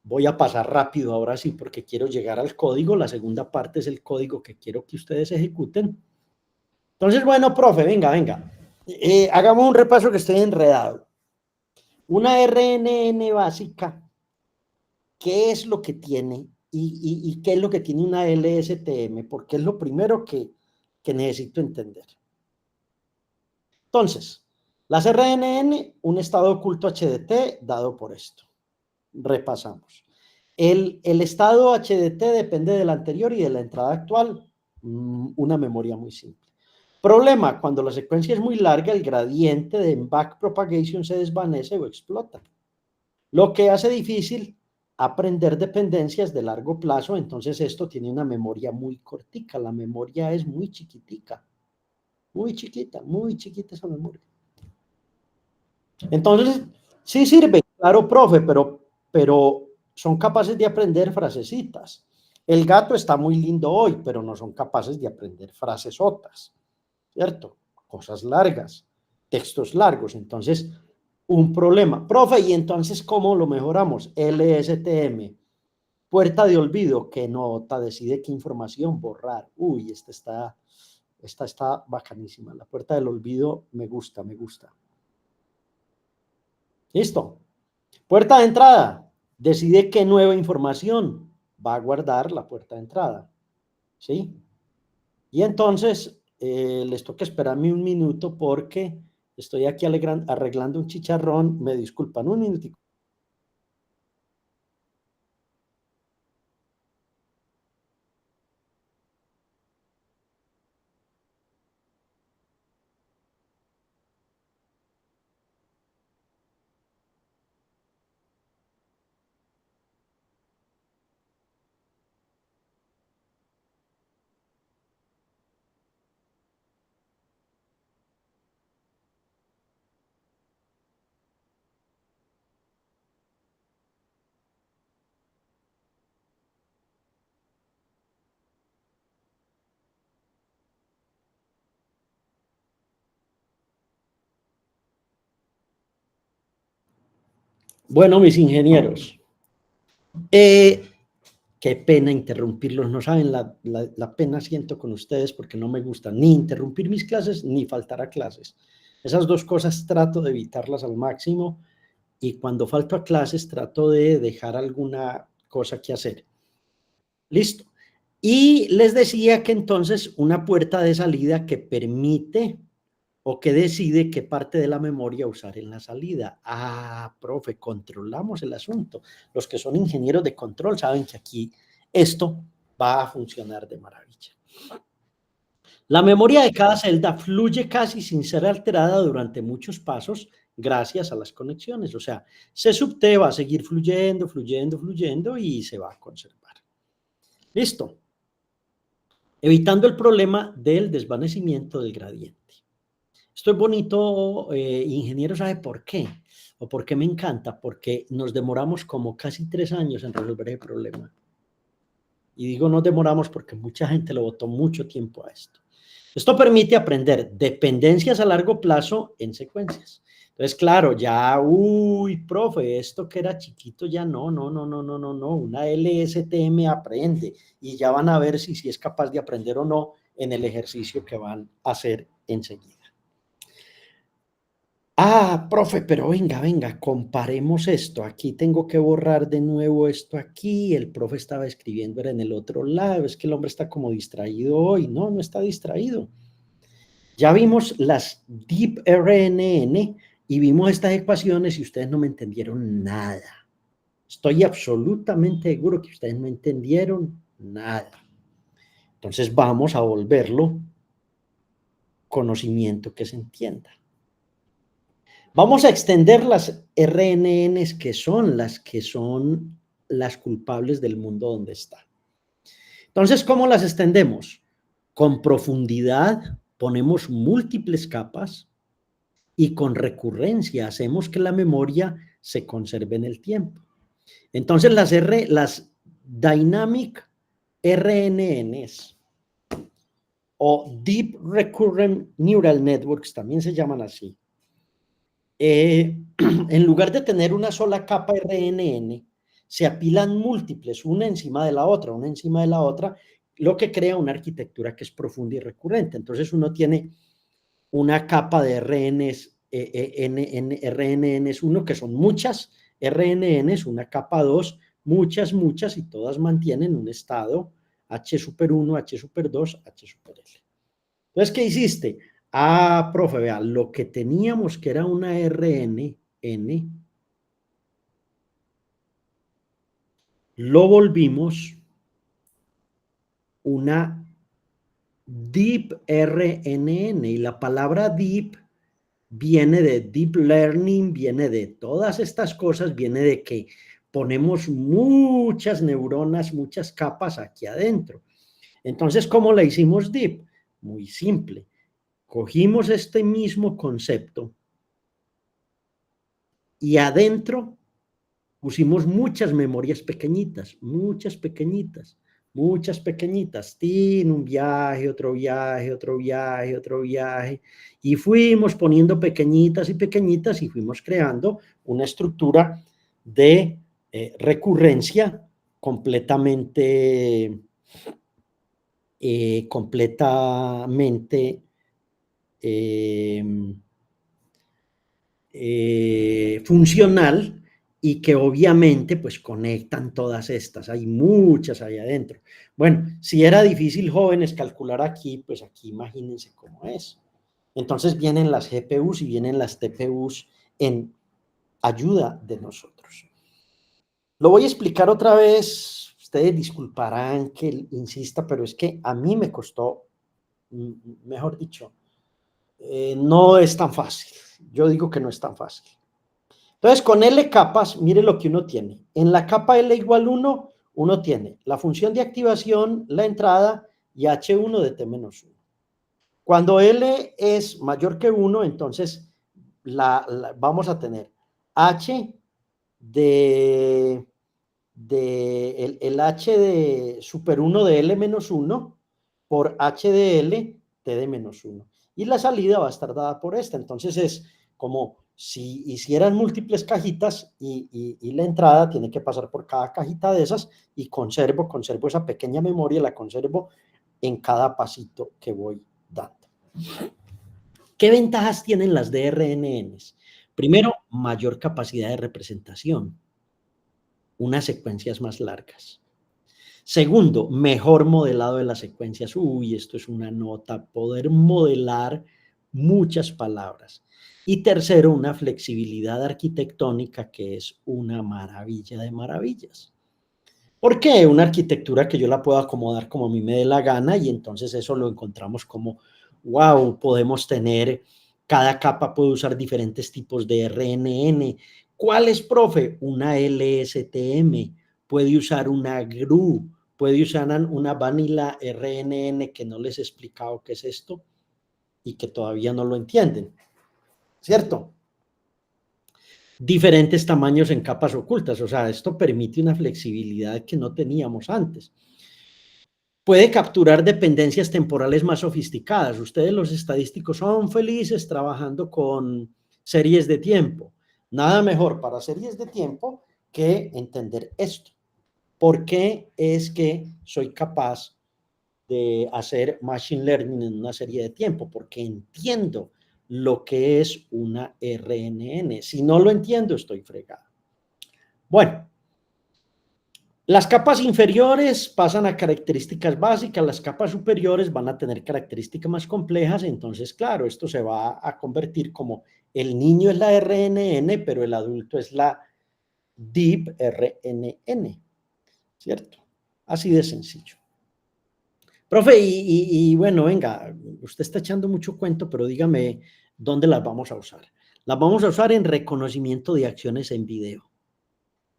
Voy a pasar rápido ahora sí, porque quiero llegar al código. La segunda parte es el código que quiero que ustedes ejecuten. Entonces, bueno, profe, venga. Hagamos un repaso que estoy enredado. Una RNN básica, ¿qué es lo que tiene? ¿Y qué es lo que tiene una LSTM? Porque es lo primero que necesito entender. Entonces, las RNN, un estado oculto HDT dado por esto. Repasamos. El estado HDT depende del anterior y de la entrada actual. Una memoria muy simple. Problema, cuando la secuencia es muy larga, el gradiente de backpropagation se desvanece o explota. Lo que hace difícil aprender dependencias de largo plazo, entonces esto tiene una memoria muy cortica. La memoria es muy chiquitica. Muy chiquita esa memoria. Entonces, sí sirve, claro, profe, pero son capaces de aprender frasecitas. El gato está muy lindo hoy, pero no son capaces de aprender frasesotas, ¿cierto? Cosas largas, textos largos. Entonces, un problema. Profe, ¿y entonces cómo lo mejoramos? LSTM, puerta de olvido, ¿qué nota? Decide qué información borrar. Uy, esta está bacanísima. La puerta del olvido me gusta. Listo. Puerta de entrada. Decide qué nueva información va a guardar la puerta de entrada. ¿Sí? Y entonces les toca esperarme un minuto porque estoy aquí arreglando un chicharrón. Me disculpan un minutico. Bueno, mis ingenieros, qué pena interrumpirlos, no saben la pena siento con ustedes porque no me gusta ni interrumpir mis clases ni faltar a clases. Esas dos cosas trato de evitarlas al máximo y cuando falto a clases trato de dejar alguna cosa que hacer. Listo. Y les decía que entonces una puerta de salida que permite o que decide qué parte de la memoria usar en la salida. Ah, profe, controlamos el asunto. Los que son ingenieros de control saben que aquí esto va a funcionar de maravilla. La memoria de cada celda fluye casi sin ser alterada durante muchos pasos gracias a las conexiones. O sea, C sub T va a seguir fluyendo, fluyendo, fluyendo y se va a conservar. Listo. Evitando el problema del desvanecimiento del gradiente. Esto es bonito, ingeniero, ¿sabe por qué? ¿O por qué me encanta? Porque nos demoramos como casi 3 años en resolver el problema. Y digo nos demoramos porque mucha gente le botó mucho tiempo a esto. Esto permite aprender dependencias a largo plazo en secuencias. Entonces, claro, ya, uy, profe, esto que era chiquito ya no, una LSTM aprende y ya van a ver si es capaz de aprender o no en el ejercicio que van a hacer enseguida. Ah, profe, pero venga, comparemos esto. Aquí tengo que borrar de nuevo esto aquí. El profe estaba escribiendo, era en el otro lado. Es que el hombre está como distraído hoy. No, no está distraído. Ya vimos las DeepRNN y vimos estas ecuaciones y ustedes no me entendieron nada. Estoy absolutamente seguro que ustedes no entendieron nada. Entonces vamos a volverlo conocimiento que se entienda. Vamos a extender las RNNs que son las culpables del mundo donde está. Entonces, ¿cómo las extendemos? Con profundidad ponemos múltiples capas y con recurrencia hacemos que la memoria se conserve en el tiempo. Entonces, las Dynamic RNNs o Deep Recurrent Neural Networks, también se llaman así, en lugar de tener una sola capa RNN, se apilan múltiples, una encima de la otra, lo que crea una arquitectura que es profunda y recurrente. Entonces uno tiene una capa de RNNs 1, que son muchas RNNs, una capa 2, muchas, y todas mantienen un estado H super 1, H super 2, H super L. Entonces, ¿qué hiciste? Ah, profe, vea, lo que teníamos que era una RNN, lo volvimos una Deep RNN, y la palabra Deep viene de Deep Learning, viene de todas estas cosas, viene de que ponemos muchas neuronas, muchas capas aquí adentro. Entonces, ¿cómo la hicimos Deep? Muy simple. Cogimos este mismo concepto y adentro pusimos muchas memorias pequeñitas, tin, un viaje, otro viaje, otro viaje, otro viaje, y fuimos poniendo pequeñitas y fuimos creando una estructura de recurrencia completamente funcional, y que obviamente pues conectan todas estas, hay muchas ahí adentro. Bueno, si era difícil, jóvenes, calcular aquí, pues aquí imagínense cómo es. Entonces vienen las GPUs y vienen las TPUs en ayuda de nosotros. Lo voy a explicar otra vez, ustedes disculparán que insista, pero es que a mí me costó, mejor dicho, no es tan fácil. Yo digo que no es tan fácil. Entonces, con L capas, mire lo que uno tiene. En la capa L igual 1, uno tiene la función de activación, la entrada y H1 de T-1. Cuando L es mayor que 1, entonces vamos a tener H el H de super 1 de L menos 1 por H de L T de menos 1. Y la salida va a estar dada por esta. Entonces es como si hicieran múltiples cajitas y la entrada tiene que pasar por cada cajita de esas, y conservo esa pequeña memoria, la conservo en cada pasito que voy dando. ¿Qué ventajas tienen las DRNNs? Primero, mayor capacidad de representación, unas secuencias más largas. Segundo, mejor modelado de las secuencias. Uy, esto es una nota, poder modelar muchas palabras. Y tercero, una flexibilidad arquitectónica que es una maravilla de maravillas. ¿Por qué? Una arquitectura que yo la puedo acomodar como a mí me dé la gana y entonces eso lo encontramos como, wow, podemos tener, cada capa puede usar diferentes tipos de RNN. ¿Cuál es, profe? Una LSTM, puede usar una GRU, puede usar una Vanilla RNN que no les he explicado qué es esto y que todavía no lo entienden, ¿cierto? Diferentes tamaños en capas ocultas, o sea, esto permite una flexibilidad que no teníamos antes. Puede capturar dependencias temporales más sofisticadas. Ustedes los estadísticos son felices trabajando con series de tiempo. Nada mejor para series de tiempo que entender esto. ¿Por qué es que soy capaz de hacer machine learning en una serie de tiempo? Porque entiendo lo que es una RNN. Si no lo entiendo, estoy fregado. Bueno, las capas inferiores pasan a características básicas, las capas superiores van a tener características más complejas, entonces, claro, esto se va a convertir como el niño es la RNN, pero el adulto es la Deep RNN, ¿cierto? Así de sencillo. Profe, y bueno, venga, usted está echando mucho cuento, pero dígame dónde las vamos a usar. Las vamos a usar en reconocimiento de acciones en video,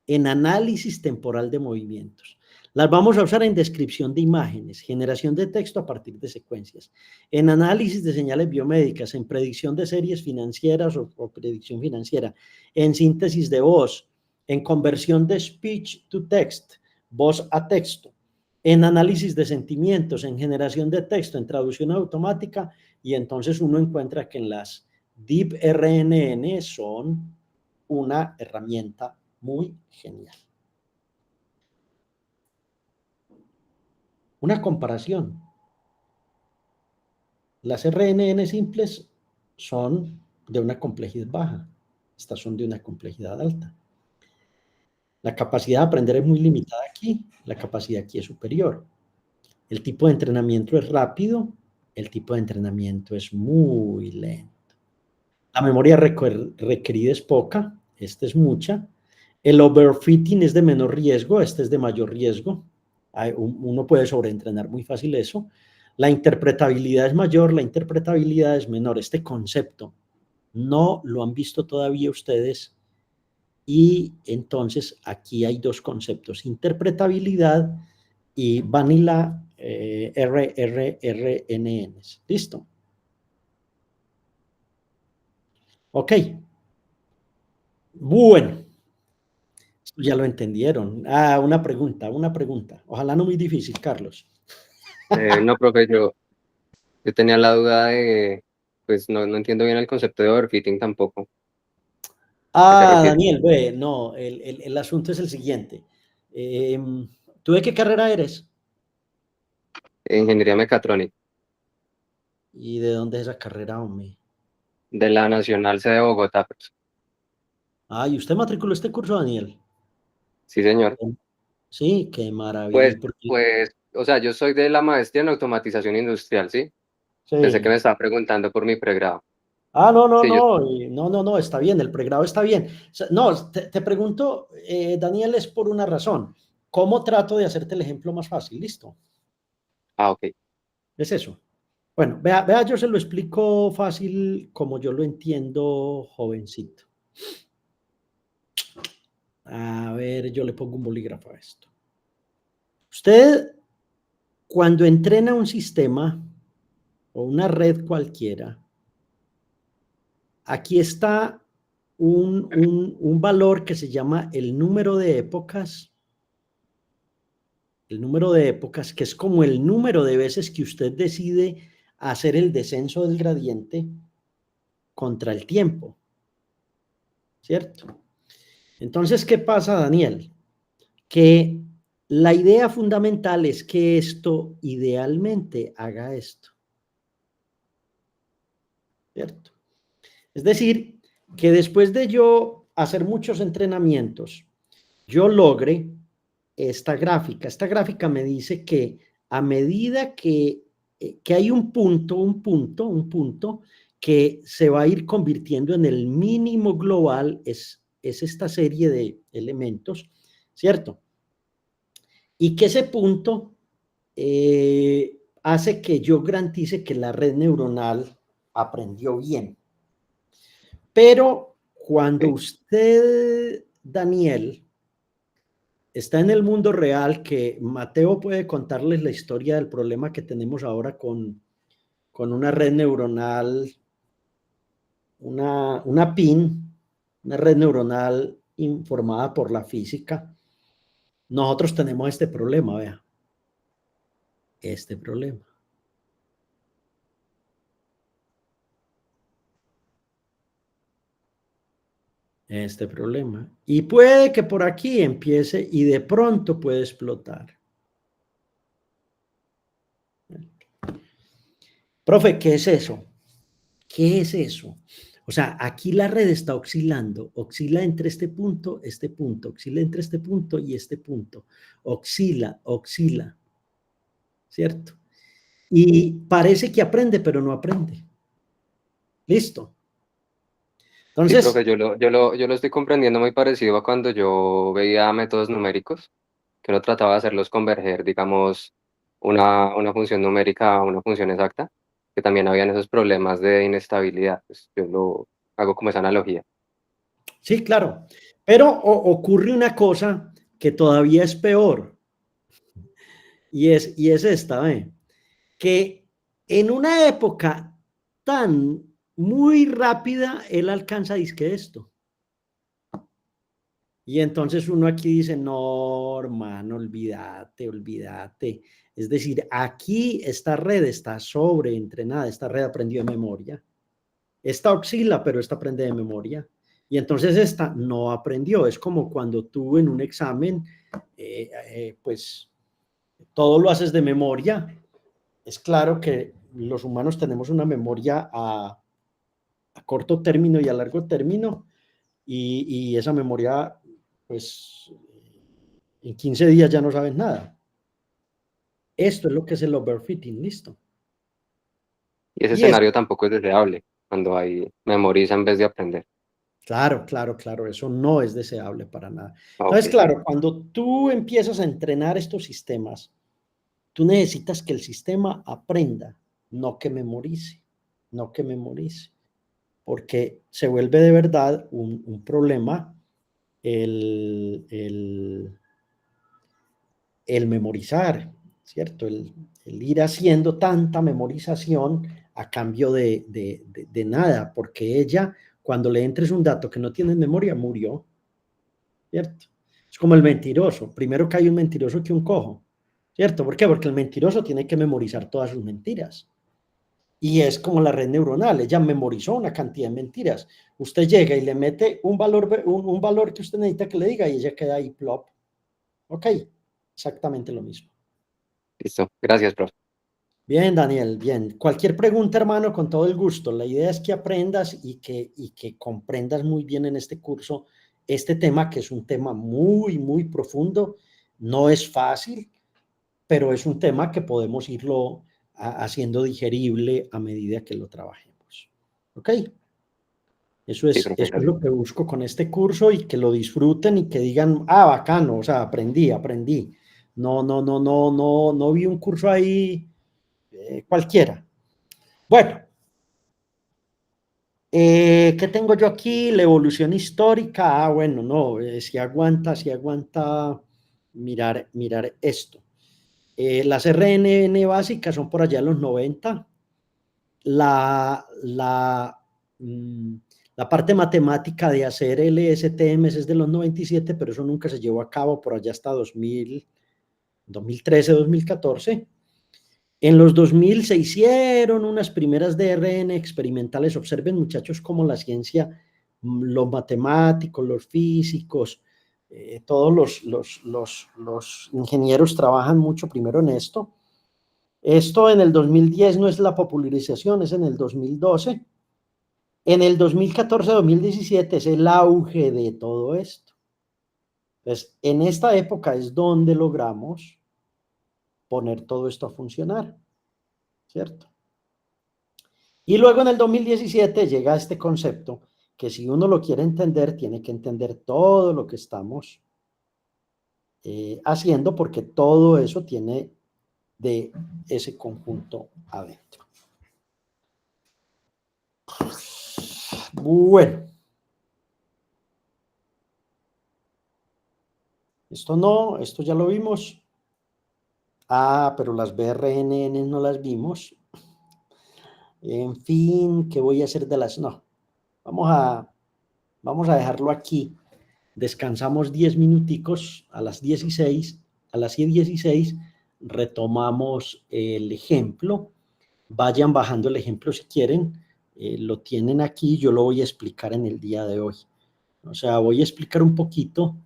en análisis temporal de movimientos. Las vamos a usar en descripción de imágenes, generación de texto a partir de secuencias, en análisis de señales biomédicas, en predicción de series financieras o predicción financiera, en síntesis de voz, en conversión de speech to text, voz a texto, en análisis de sentimientos, en generación de texto, en traducción automática, y entonces uno encuentra que en las Deep RNN son una herramienta muy genial. Una comparación. Las RNN simples son de una complejidad baja. Estas son de una complejidad alta. La capacidad de aprender es muy limitada aquí. La capacidad aquí es superior. El tipo de entrenamiento es rápido. El tipo de entrenamiento es muy lento. La memoria requerida es poca. Esta es mucha. El overfitting es de menor riesgo. Este es de mayor riesgo. Uno puede sobreentrenar muy fácil eso. La interpretabilidad es mayor, la interpretabilidad es menor. Este concepto no lo han visto todavía ustedes y entonces aquí hay dos conceptos, interpretabilidad y vanilla RNNs. ¿Listo? Ok. Bueno, ya lo entendieron. Ah, una pregunta. Ojalá no muy difícil, Carlos. No, profe, yo tenía la duda de, pues no entiendo bien el concepto de overfitting tampoco. ¿A qué se Ah, refiere? Daniel, ve, no, el asunto es el siguiente. ¿Tú de qué carrera eres? Ingeniería mecatrónica, ¿Y de dónde es esa carrera, hombre? de la Nacional C de Bogotá, pues. Ah, ¿y usted matriculó este curso, Daniel? Sí, señor. Sí, qué maravilla. ¿Y Pues, por qué? o sea, yo soy de la maestría en automatización industrial, ¿sí? Pensé que Sí. me estaba preguntando por mi pregrado. Ah, no, no, Sí, yo, no, no, está bien, el pregrado está bien. O sea, no, te pregunto, Daniel, es por una razón. ¿Cómo trato de hacerte el ejemplo más fácil? Listo, ok. es eso. Bueno, vea, yo se lo explico fácil como yo lo entiendo, jovencito. A ver, yo le pongo un bolígrafo a esto. Usted, cuando entrena un sistema o una red cualquiera, aquí está un valor que se llama el número de épocas, que es como el número de veces que usted decide hacer el descenso del gradiente contra el tiempo, ¿cierto? Entonces, ¿qué pasa, Daniel? Que la idea fundamental es que esto idealmente haga esto, ¿cierto? Es decir, que después de yo hacer muchos entrenamientos, yo logre esta gráfica. Esta gráfica me dice que a medida que hay un punto que se va a ir convirtiendo en el mínimo global, es esta serie de elementos, ¿cierto? Y que ese punto hace que yo garantice que la red neuronal aprendió bien. Pero cuando usted, Daniel, está en el mundo real, que Mateo puede contarles la historia del problema que tenemos ahora con una red neuronal, una PIN, una red neuronal informada por la física. Nosotros tenemos este problema, vea, este problema. Este problema. Y puede que por aquí empiece y de pronto puede explotar. Profe, ¿qué es eso? ¿Qué es eso? O sea, aquí la red está oscilando, oscila entre este punto, oscila entre este punto y este punto, oscila, ¿cierto? Y parece que aprende, pero no aprende. Listo. Sí, Entonces, profe, yo lo estoy comprendiendo muy parecido a cuando yo veía métodos numéricos, que uno trataba de hacerlos converger, digamos, una función numérica a una función exacta, que también habían esos problemas de inestabilidad. Pues yo lo hago como esa analogía. sí, claro. Pero ocurre una cosa que todavía es peor, y es esta, ¿eh? Que en una época tan muy rápida, él alcanza disque esto. Y entonces uno aquí dice, no, hermano, olvídate, olvídate. Es decir, aquí esta red está sobreentrenada, esta red aprendió de memoria. Esta oscila, pero esta aprende de memoria. Y entonces esta no aprendió. Es como cuando tú en un examen, pues todo lo haces de memoria. Es claro que los humanos tenemos una memoria a corto término y a largo término, y esa memoria, pues, en 15 días ya no sabes nada. Esto es lo que es el overfitting, listo. Y ese Y es, escenario tampoco es deseable, cuando hay memoriza en vez de aprender. claro, claro, claro, eso no es deseable para nada. Ah, Entonces, ok. claro, cuando tú empiezas a entrenar estos sistemas, tú necesitas que el sistema aprenda, no que memorice, no que memorice, porque se vuelve de verdad un problema el memorizar, ¿cierto? El ir haciendo tanta memorización a cambio de nada, porque ella, cuando le entres un dato que no tiene en memoria, murió, ¿cierto? Es como el mentiroso. Primero cae un mentiroso que un cojo, ¿cierto? ¿Por qué? Porque el mentiroso tiene que memorizar todas sus mentiras. Y es como la red neuronal, ella memorizó una cantidad de mentiras. Usted llega y le mete un valor que usted necesita que le diga y ella queda ahí, plop. Ok, exactamente lo mismo. Listo. Gracias, profe. Bien, Daniel, bien. Cualquier pregunta, hermano, con todo el gusto. La idea es que aprendas y que comprendas muy bien en este curso este tema, que es un tema muy, muy profundo. No es fácil, pero es un tema que podemos irlo haciendo digerible a medida que lo trabajemos. ¿Ok? Sí, profe, Eso es gracias. lo que busco con este curso, y que lo disfruten y que digan, ah, bacano, o sea, aprendí. No vi un curso ahí cualquiera. Bueno, ¿qué tengo yo aquí? La evolución histórica. Ah, bueno, no, si aguanta mirar esto. Las RNN básicas son por allá en los 90. La, la, mm, la parte matemática de hacer LSTMs es de los 97, pero eso nunca se llevó a cabo por allá hasta 2013, 2014. En los 2000 se hicieron unas primeras DRN experimentales. Observen, muchachos, cómo la ciencia, los matemáticos, los físicos, todos los ingenieros trabajan mucho primero en esto. Esto en el 2010 no es la popularización, es en el 2012. En el 2014-2017 es el auge de todo esto. Entonces, en esta época es donde logramos poner todo esto a funcionar, ¿cierto? Y luego en el 2017 llega este concepto que si uno lo quiere entender, tiene que entender todo lo que estamos haciendo, porque todo eso tiene de ese conjunto adentro. Bueno, esto no, esto ya lo vimos. Ah, pero las BRNN no las vimos. En fin, ¿qué voy a hacer de las? No, vamos a dejarlo aquí. Descansamos 10 minuticos a las 16, a las 16 retomamos el ejemplo. Vayan bajando el ejemplo si quieren. Lo tienen aquí, yo lo voy a explicar en el día de hoy. O sea, voy a explicar un poquito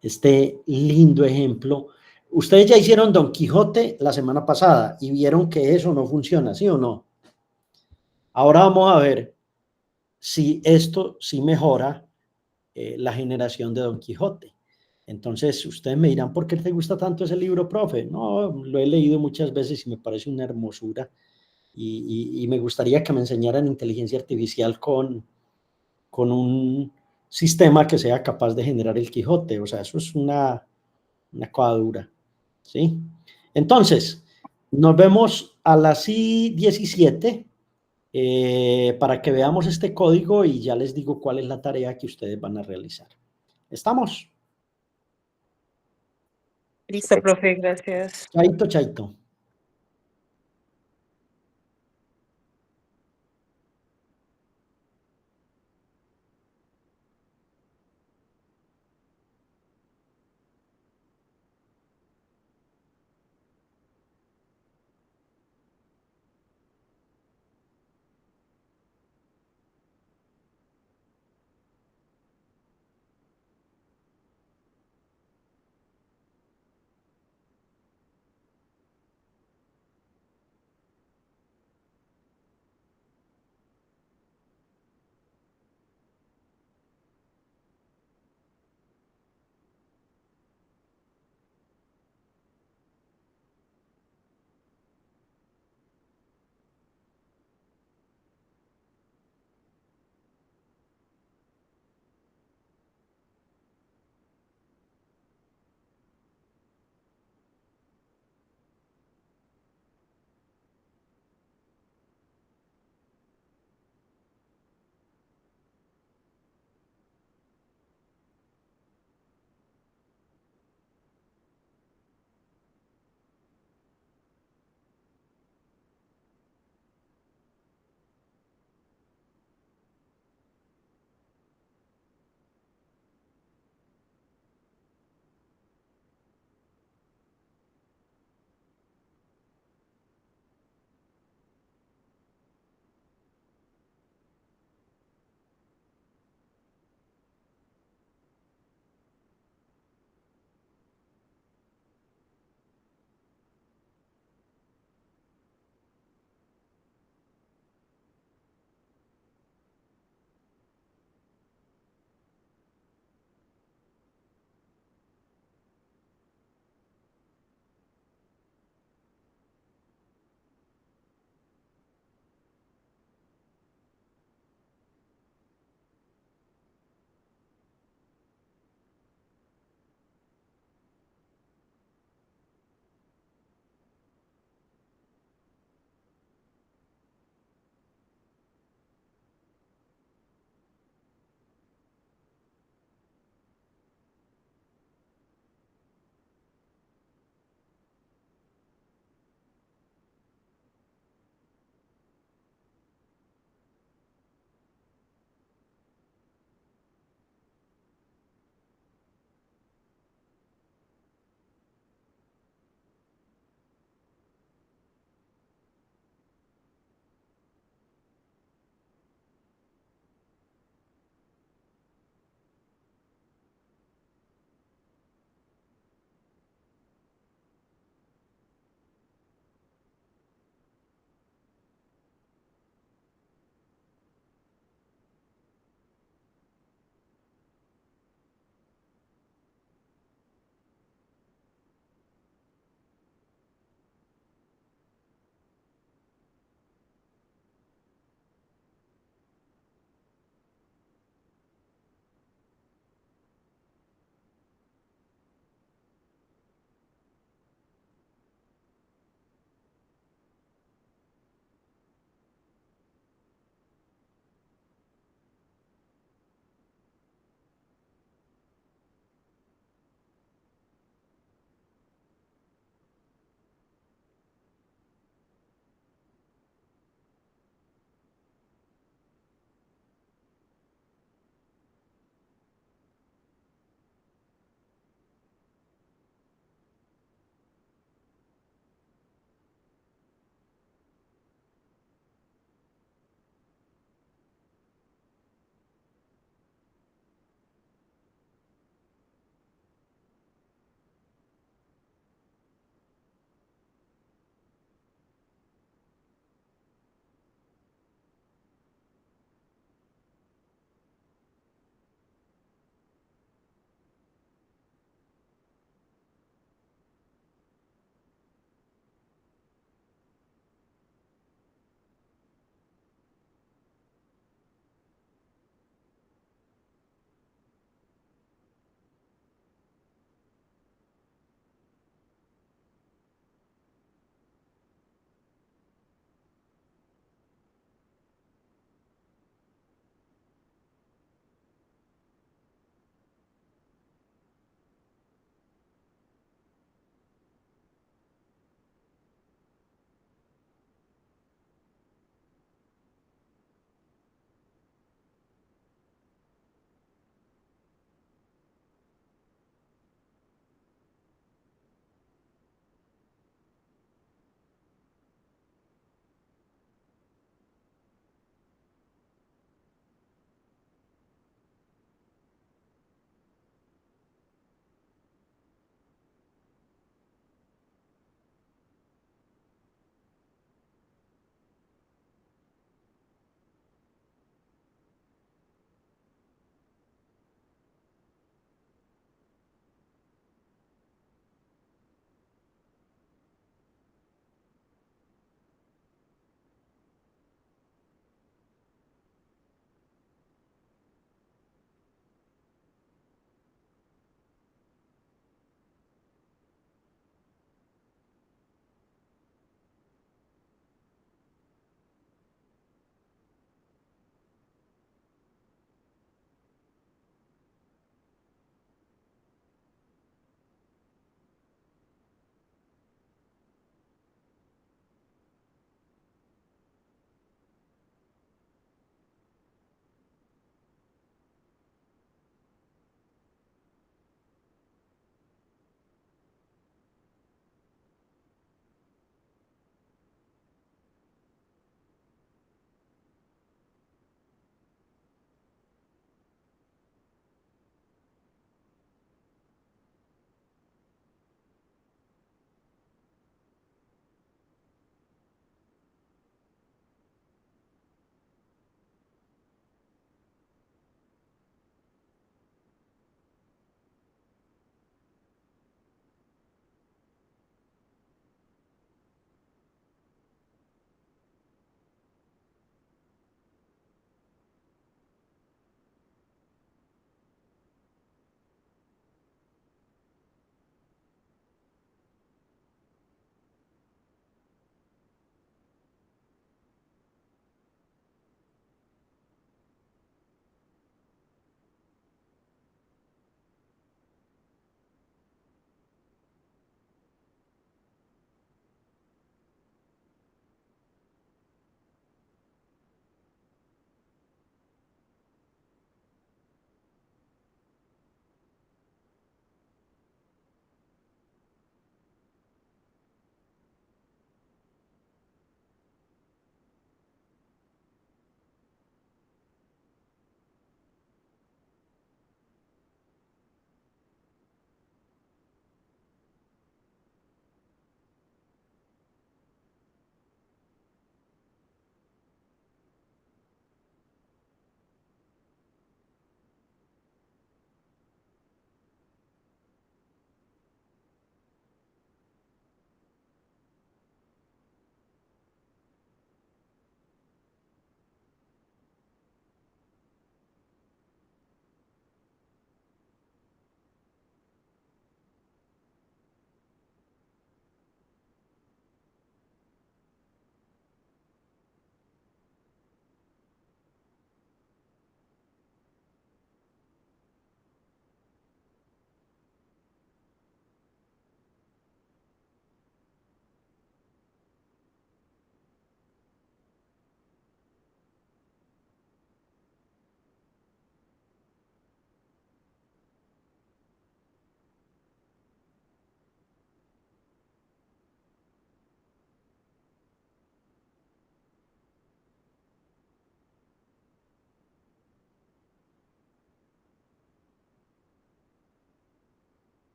este lindo ejemplo. Ustedes ya hicieron Don Quijote la semana pasada y vieron que eso no funciona, ¿sí o no? Ahora vamos a ver si esto sí mejora la generación de Don Quijote. Entonces, ustedes me dirán, ¿por qué te gusta tanto ese libro, profe? No, lo he leído muchas veces y me parece una hermosura. Y me gustaría que me enseñaran inteligencia artificial con un sistema que sea capaz de generar el Quijote. O sea, eso es una cosa dura, ¿sí? Entonces, nos vemos a las I-17 para que veamos este código y ya les digo cuál es la tarea que ustedes van a realizar. ¿Estamos? Listo, profe, gracias. Chaito, chaito.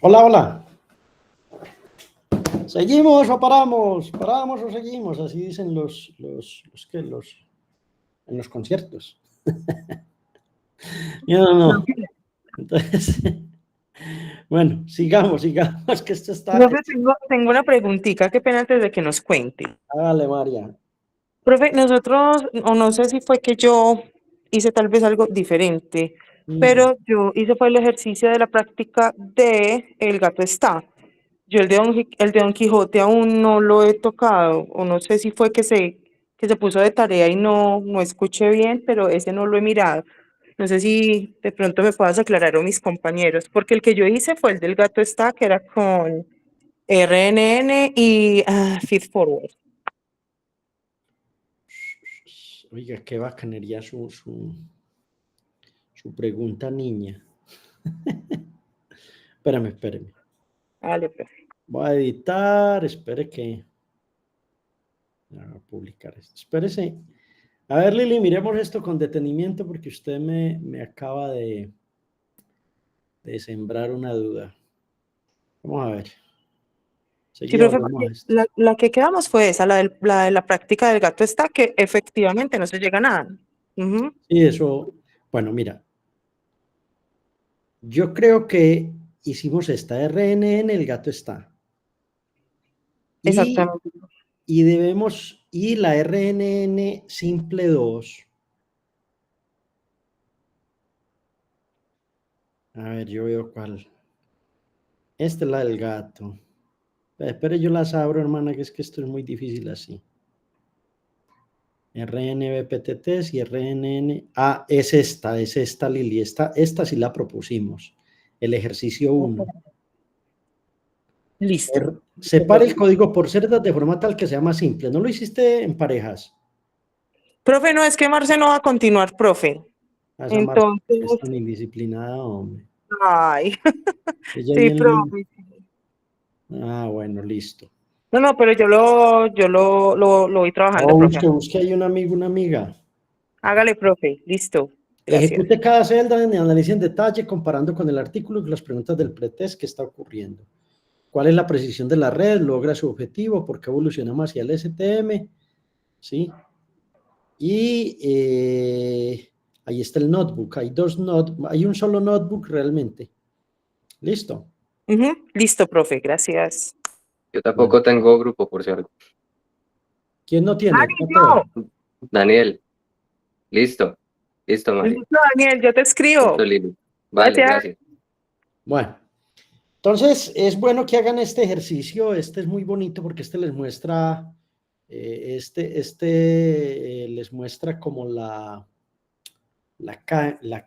Hola, hola. ¿Seguimos o paramos? ¿Paramos o seguimos? Así dicen en los conciertos. No, no. Entonces, bueno, sigamos, que esto está... Profe, tengo una preguntita, qué pena antes de que nos cuente. Dale, María. Profe, nosotros, o no sé si fue que yo hice tal vez algo diferente, pero yo hice fue el ejercicio de la práctica de El gato está. Yo el de Don Quijote aún no lo he tocado, o no sé si fue que se puso de tarea y no escuché bien, pero ese no lo he mirado. No sé si de pronto me puedas aclarar o mis compañeros, porque el que yo hice fue el del gato está, que era con RNN y Feed Forward. Oiga, qué bacanería su pregunta, niña. Espérame. Vale, profe. Voy a editar, espere que... Voy a publicar esto. Espérese. A ver, Lili, miremos esto con detenimiento porque usted me acaba de sembrar una duda. Vamos a ver. Sí, Seguida profe, volvemos porque a esto. la que quedamos fue esa, la de la práctica del gato está, que efectivamente no se llega a nada. Ujú. Sí, eso... Bueno, mira. Yo creo que hicimos esta RNN, el gato está. Y, Exactamente. y la RNN simple 2. A ver, yo veo cuál. Esta es la del gato. Espere, yo las abro, hermana, que es que esto es muy difícil así. RNBPTTs y RNN. Ah, es esta, Lili. Esta sí la propusimos. El ejercicio 1. Listo. Separa el código por celdas de forma tal que sea más simple. ¿No lo hiciste en parejas? Profe, no es que Marce no va a continuar, profe. A esa Marta Entonces, es tan indisciplinada, hombre. ay, Ella sí, bien linda. profe. Ah, bueno, listo. No, pero yo lo voy trabajando, Oh, profe. busque ahí un amigo, una amiga. Hágale, profe. Listo. Gracias. Ejecute cada celda en análisis en detalle comparando con el artículo y las preguntas del pretest que está ocurriendo. ¿Cuál es la precisión de la red? ¿Logra su objetivo? ¿Por qué evolucionamos hacia el STM? ¿Sí? Y ahí está el notebook. Hay un solo notebook realmente. ¿Listo? Ujú. Listo, profe. Gracias. Yo Bueno. tampoco tengo grupo, por cierto. ¿Quién no tiene? Ani, Mateo. yo. Daniel, listo. Listo, Mari. Listo, Daniel, yo te Listo, escribo. Lili. Vale, Gracias. gracias. Bueno. Entonces, es bueno que hagan este ejercicio. Este es muy bonito porque este les muestra, les muestra como la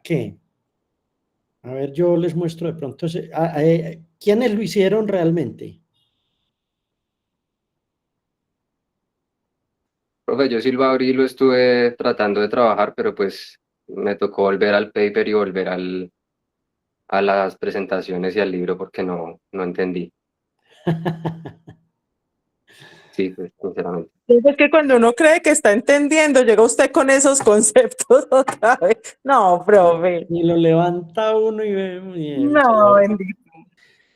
qué. A ver, yo les muestro de pronto, ¿quiénes lo hicieron realmente? Profe, yo sí lo abrí y lo estuve tratando de trabajar, pero pues me tocó volver al paper y volver a las presentaciones y al libro porque no entendí. Sí, pues, sinceramente. Es que cuando uno cree que está entendiendo, llega usted con esos conceptos otra vez. No, profe. Y lo levanta uno y ve, No, bendito.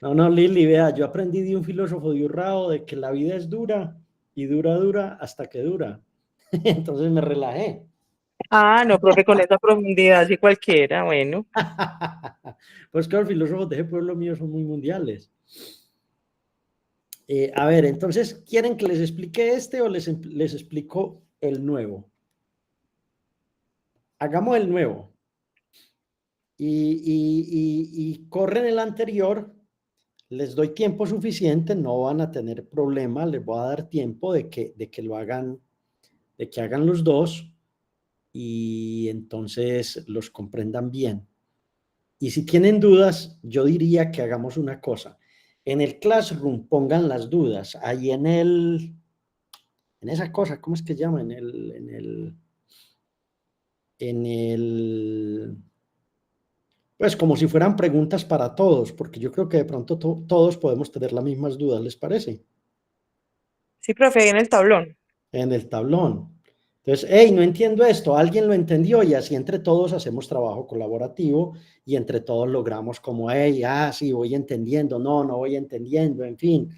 no, Lili, vea, yo aprendí de un filósofo de Urrao de que la vida es dura y dura hasta que dura. Entonces me relajé. Ah, no, profe, con esa profundidad, sí cualquiera, bueno. Pues claro, los filósofos de ese pueblo mío son muy mundiales. A ver, entonces, ¿quieren que les explique este o les explico el nuevo? Hagamos el nuevo. Y corren el anterior, les doy tiempo suficiente, no van a tener problema, les voy a dar tiempo de que lo hagan, de que hagan los dos y entonces los comprendan bien. Y si tienen dudas, yo diría que hagamos una cosa. En el Classroom pongan las dudas, ahí en esa cosa, ¿cómo es que se llama? Pues como si fueran preguntas para todos, porque yo creo que de pronto todos podemos tener las mismas dudas, ¿les parece? Sí, profe, ahí en el tablón. En el tablón. Entonces, hey, no entiendo esto, alguien lo entendió y así entre todos hacemos trabajo colaborativo y entre todos logramos como, hey, sí, voy entendiendo, no, no voy entendiendo, en fin.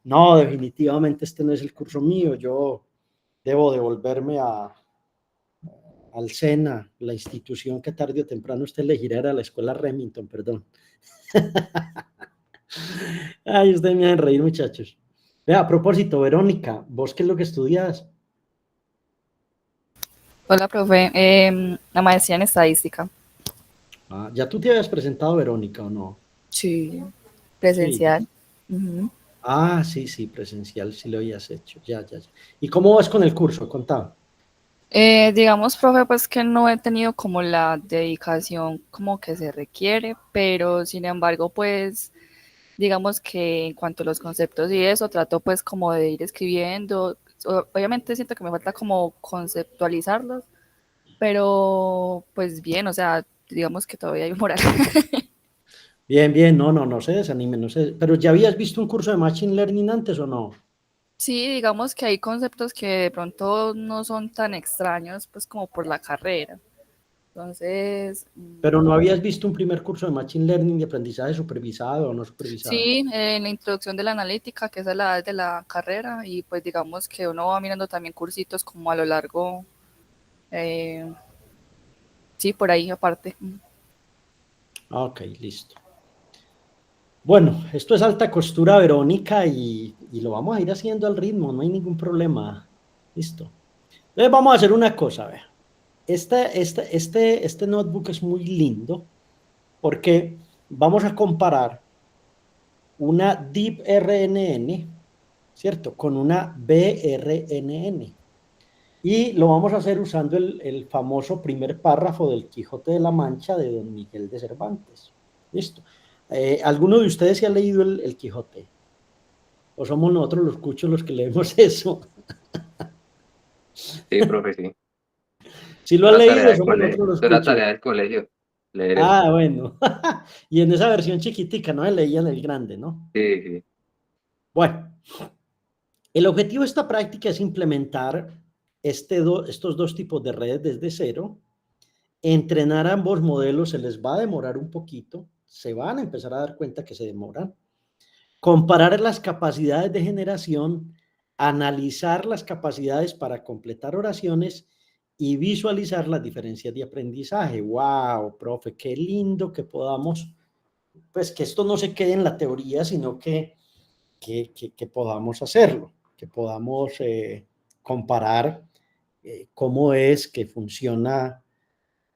No, definitivamente este no es el curso mío, yo debo devolverme al SENA, la institución que tarde o temprano usted elegirá, era la escuela Remington, perdón. Ay, ustedes me hacen reír, muchachos. Vea, a propósito, Verónica, ¿vos qué es lo que estudias? Hola, profe. La maestría en estadística. ¿Ya tú te habías presentado, Verónica, o no? Sí. Sí. Presencial. Ujú. Sí, sí, presencial, sí lo habías hecho, ya. ¿Y cómo vas con el curso? Contá. Digamos, profe, pues que no he tenido como la dedicación como que se requiere, pero sin embargo, pues digamos que en cuanto a los conceptos y eso, trato pues como de ir escribiendo. Obviamente siento que me falta como conceptualizarlos, pero pues bien, o sea, digamos que todavía hay moral. Bien, bien, no se desanime, no se... ¿Pero ya habías visto un curso de Machine Learning antes o no? Sí, digamos que hay conceptos que de pronto no son tan extraños, pues como por la carrera. Entonces, ¿Pero no habías visto un primer curso de Machine Learning de aprendizaje supervisado o no supervisado? sí, en la introducción de la analítica, que esa es la de la carrera, y pues digamos que uno va mirando también cursitos como a lo largo, eh, sí, por ahí aparte. Ok, listo. Bueno, esto es alta costura, Verónica, y lo vamos a ir haciendo al ritmo, no hay ningún problema. Listo. Entonces vamos a hacer una cosa, vea. Este notebook es muy lindo porque vamos a comparar una Deep RNN, ¿cierto? Con una BRNN. Y lo vamos a hacer usando el famoso primer párrafo del Quijote de la Mancha de Don Miguel de Cervantes. Listo. ¿Alguno de ustedes se ha leído el Quijote? ¿O somos nosotros los cuchos los que leemos eso? Sí, profe, sí. Si lo Es han la tarea leído, del somos colegio. nosotros los Es la cuchos. tarea del colegio, leer eso. Bueno. Y en esa versión chiquitica, no se leía en el grande, ¿no? Sí, sí. Bueno, el objetivo de esta práctica es implementar estos dos tipos de redes desde cero. Entrenar ambos modelos se les va a demorar un poquito, se van a empezar a dar cuenta que se demoran. Comparar las capacidades de generación, analizar las capacidades para completar oraciones y visualizar las diferencias de aprendizaje. ¡Wow, profe! Qué lindo que podamos, pues que esto no se quede en la teoría, sino que podamos hacerlo, que podamos comparar cómo es que funciona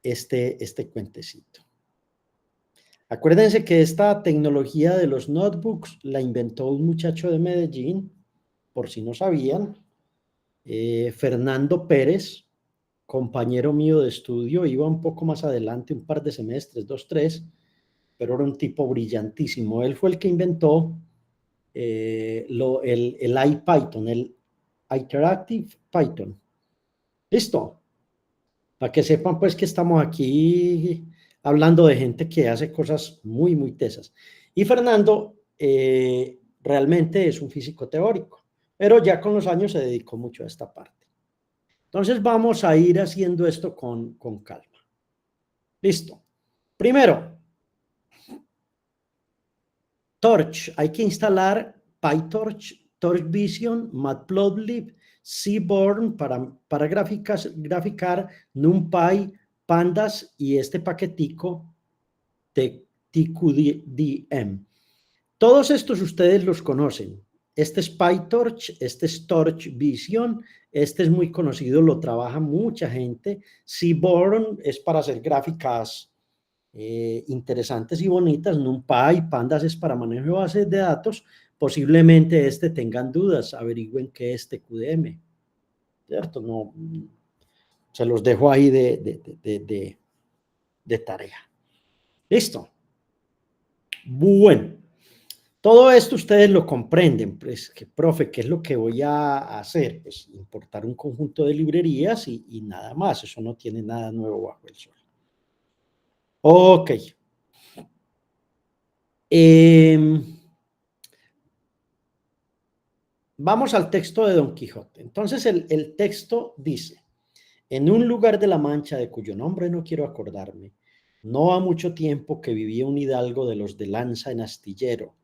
este cuentecito. Acuérdense que esta tecnología de los notebooks la inventó un muchacho de Medellín, por si no sabían, Fernando Pérez, compañero mío de estudio, iba un poco más adelante, un par de semestres, 2, 3, pero era un tipo brillantísimo. Él fue el que inventó el IPython, el Interactive Python. ¿Listo? Para que sepan pues que estamos aquí hablando de gente que hace cosas muy, muy tesas. Y Fernando realmente es un físico teórico, pero ya con los años se dedicó mucho a esta parte. Entonces vamos a ir haciendo esto con calma. Listo. Primero, Torch. Hay que instalar PyTorch, Torch Vision, Matplotlib, Seaborn para graficar NumPy, Pandas y este paquetico de TQDM. Todos estos ustedes los conocen. Este es PyTorch, este es Torch Vision, este es muy conocido, lo trabaja mucha gente. Seaborn es para hacer gráficas interesantes y bonitas. NumPy, Pandas es para manejo de bases de datos. Posiblemente tengan dudas, averigüen qué es TQDM, ¿cierto? No, se los dejo ahí de tarea. Listo. Bueno, todo esto ustedes lo comprenden, pues, que, profe, ¿qué es lo que voy a hacer? Pues importar un conjunto de librerías y nada más, eso no tiene nada nuevo bajo el sol. Ok. Vamos al texto de Don Quijote. Entonces el texto dice, En un lugar de la Mancha, de cuyo nombre no quiero acordarme, no ha mucho tiempo que vivía un hidalgo de los de lanza en astillero,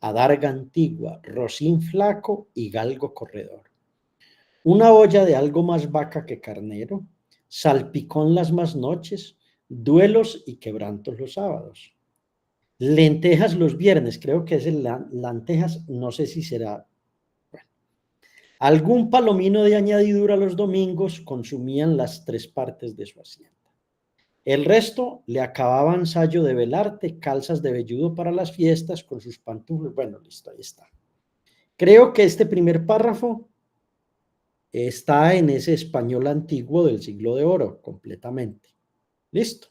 adarga antigua, rocín flaco y galgo corredor. Una olla de algo más vaca que carnero, salpicón las más noches, duelos y quebrantos los sábados. Lentejas los viernes, creo que es el lentejas, no sé si será. Bueno. Algún palomino de añadidura los domingos consumían las 3 partes de su hacienda. El resto le acababan sayo de velarte, calzas de velludo para las fiestas con sus pantuflas. Bueno, listo, ahí está. Creo que este primer párrafo está en ese español antiguo del siglo de oro, completamente. Listo.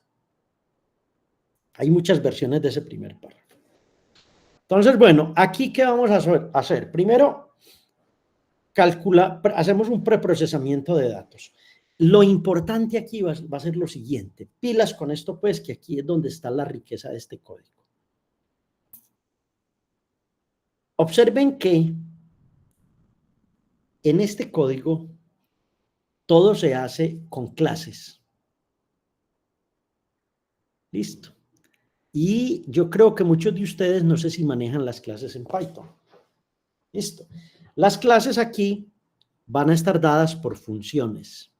Hay muchas versiones de ese primer párrafo. Entonces, bueno, aquí ¿qué vamos a hacer? Primero, hacemos un preprocesamiento de datos. Lo importante aquí va a ser lo siguiente. Pilas con esto, pues, que aquí es donde está la riqueza de este código. Observen que en este código todo se hace con clases. Listo. Y yo creo que muchos de ustedes no sé si manejan las clases en Python. Listo. Las clases aquí van a estar dadas por funciones.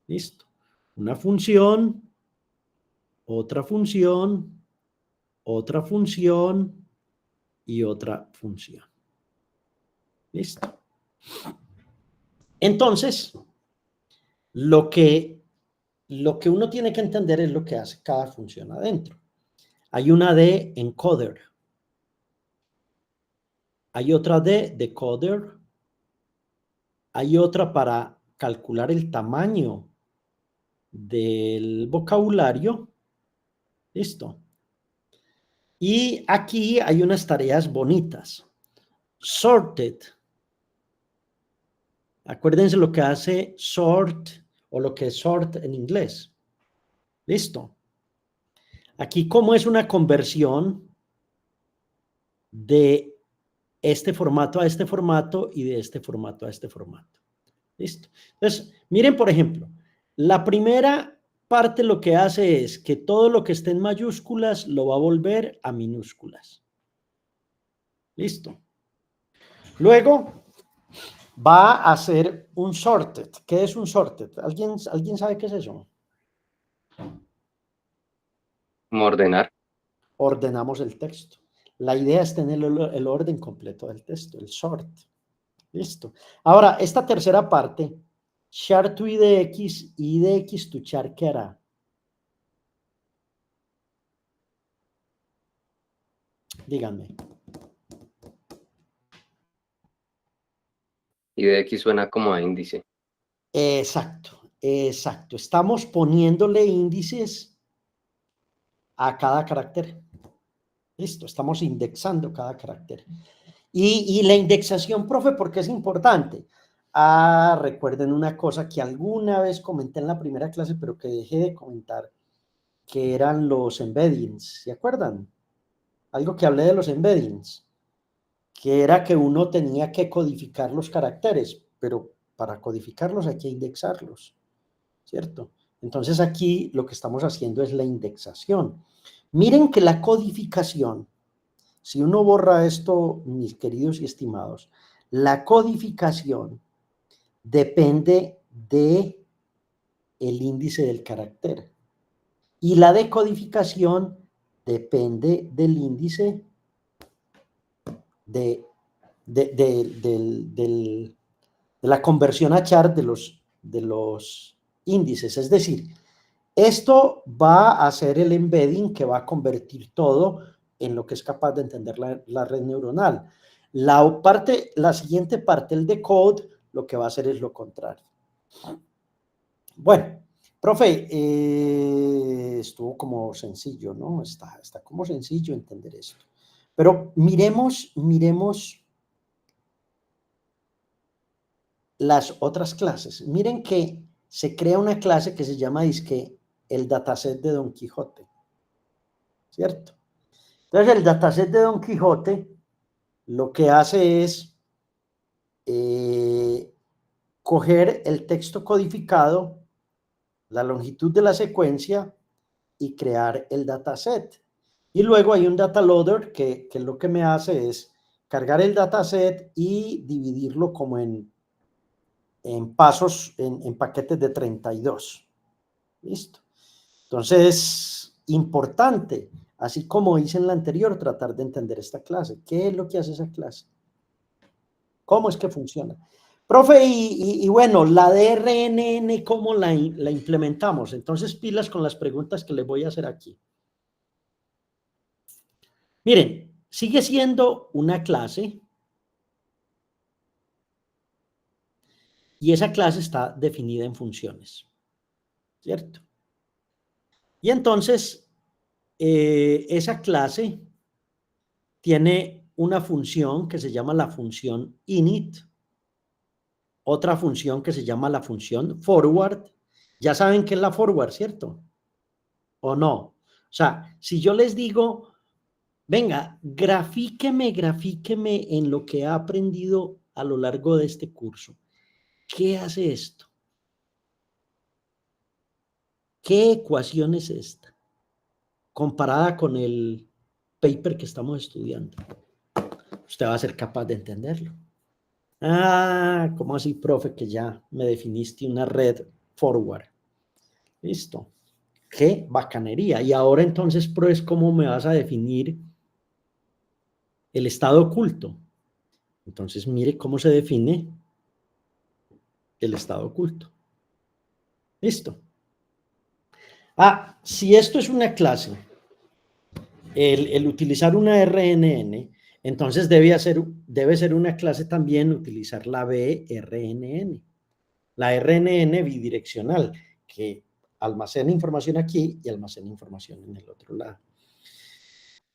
Listo. Una función, otra función, otra función y otra función. Listo. Entonces, lo que uno tiene que entender es lo que hace cada función adentro. Hay una de encoder. Hay otra de decoder. Hay otra para calcular el tamaño del vocabulario. Listo. Y aquí hay unas tareas bonitas. Sorted. Acuérdense lo que hace sort o lo que es sort en inglés. Listo. Aquí como es una conversión de este formato a este formato y de este formato a este formato. Listo. Entonces, miren, por ejemplo, la primera parte lo que hace es que todo lo que esté en mayúsculas lo va a volver a minúsculas. Listo. Luego va a hacer un sorted. ¿Qué es un sorted? ¿Alguien sabe qué es eso? ¿Cómo ordenar? Ordenamos el texto. La idea es tener el orden completo del texto, el sort. Listo. Ahora, esta tercera parte, char to idx, idx to char, ¿qué hará? Díganme. Y de X suena como a índice. Exacto, exacto. Estamos poniéndole índices a cada carácter. Listo, estamos indexando cada carácter. Y la indexación, profe, ¿por qué es importante? Recuerden una cosa que alguna vez comenté en la primera clase, pero que dejé de comentar, que eran los embeddings, ¿se acuerdan? Algo que hablé de los embeddings, que era que uno tenía que codificar los caracteres, pero para codificarlos hay que indexarlos, ¿cierto? Entonces aquí lo que estamos haciendo es la indexación. Miren que la codificación, si uno borra esto, mis queridos y estimados, la codificación depende de el índice del carácter y la decodificación depende del índice de la conversión a char de los índices. Es decir, esto va a ser el embedding que va a convertir todo en lo que es capaz de entender la red neuronal. La siguiente parte, el decode, lo que va a hacer es lo contrario. Bueno, profe, estuvo como sencillo, ¿no? Está como sencillo entender esto. Pero miremos las otras clases. Miren que se crea una clase que se llama dizque el dataset de Don Quijote, ¿cierto? Entonces el dataset de Don Quijote lo que hace es coger el texto codificado, la longitud de la secuencia y crear el dataset. Y luego hay un data loader que lo que me hace es cargar el dataset y dividirlo como en pasos, en paquetes de 32. Listo. Entonces, importante, así como hice en la anterior, tratar de entender esta clase. ¿Qué es lo que hace esa clase? ¿Cómo es que funciona? Profe, y bueno, la DRNN, ¿cómo la implementamos? Entonces, pilas con las preguntas que les voy a hacer aquí. Miren, sigue siendo una clase y esa clase está definida en funciones, ¿cierto? Y entonces, esa clase tiene una función que se llama la función init, otra función que se llama la función forward. Ya saben qué es la forward, ¿cierto? ¿O no? O sea, si yo les digo, venga, grafíqueme en lo que ha aprendido a lo largo de este curso. ¿Qué hace esto? ¿Qué ecuación es esta? Comparada con el paper que estamos estudiando. Usted va a ser capaz de entenderlo. Ah, ¿cómo así, profe? Que ya me definiste una red forward. Listo. Qué bacanería. Y ahora entonces, pues, ¿cómo me vas a definir el estado oculto? Entonces, mire cómo se define el estado oculto. Listo. Ah, si esto es una clase, el utilizar una RNN, entonces debe ser una clase también utilizar la BRNN. La RNN bidireccional, que almacena información aquí y almacena información en el otro lado.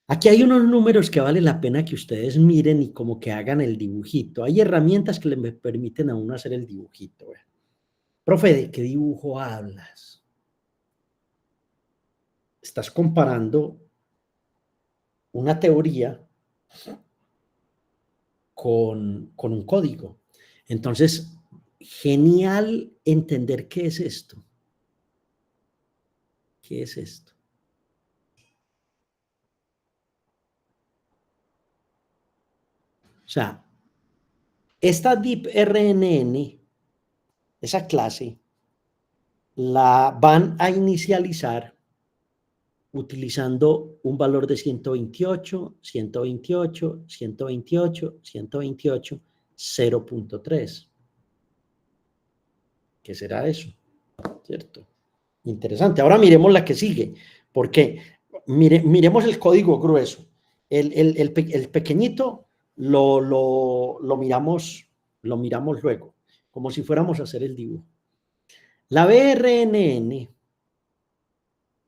Aquí hay unos números que vale la pena que ustedes miren y como que hagan el dibujito. Hay herramientas que le permiten a uno hacer el dibujito. Profe, ¿de qué dibujo hablas? Estás comparando una teoría con un código. Entonces, genial entender qué es esto. ¿Qué es esto? O sea, esta DeepRNN, esa clase, la van a inicializar utilizando un valor de 128, 128, 128, 128, 0.3. ¿Qué será eso? ¿Cierto? Interesante. Ahora miremos la que sigue, porque miremos el código grueso. El pequeñito lo miramos luego, como si fuéramos a hacer el dibujo. La BRNN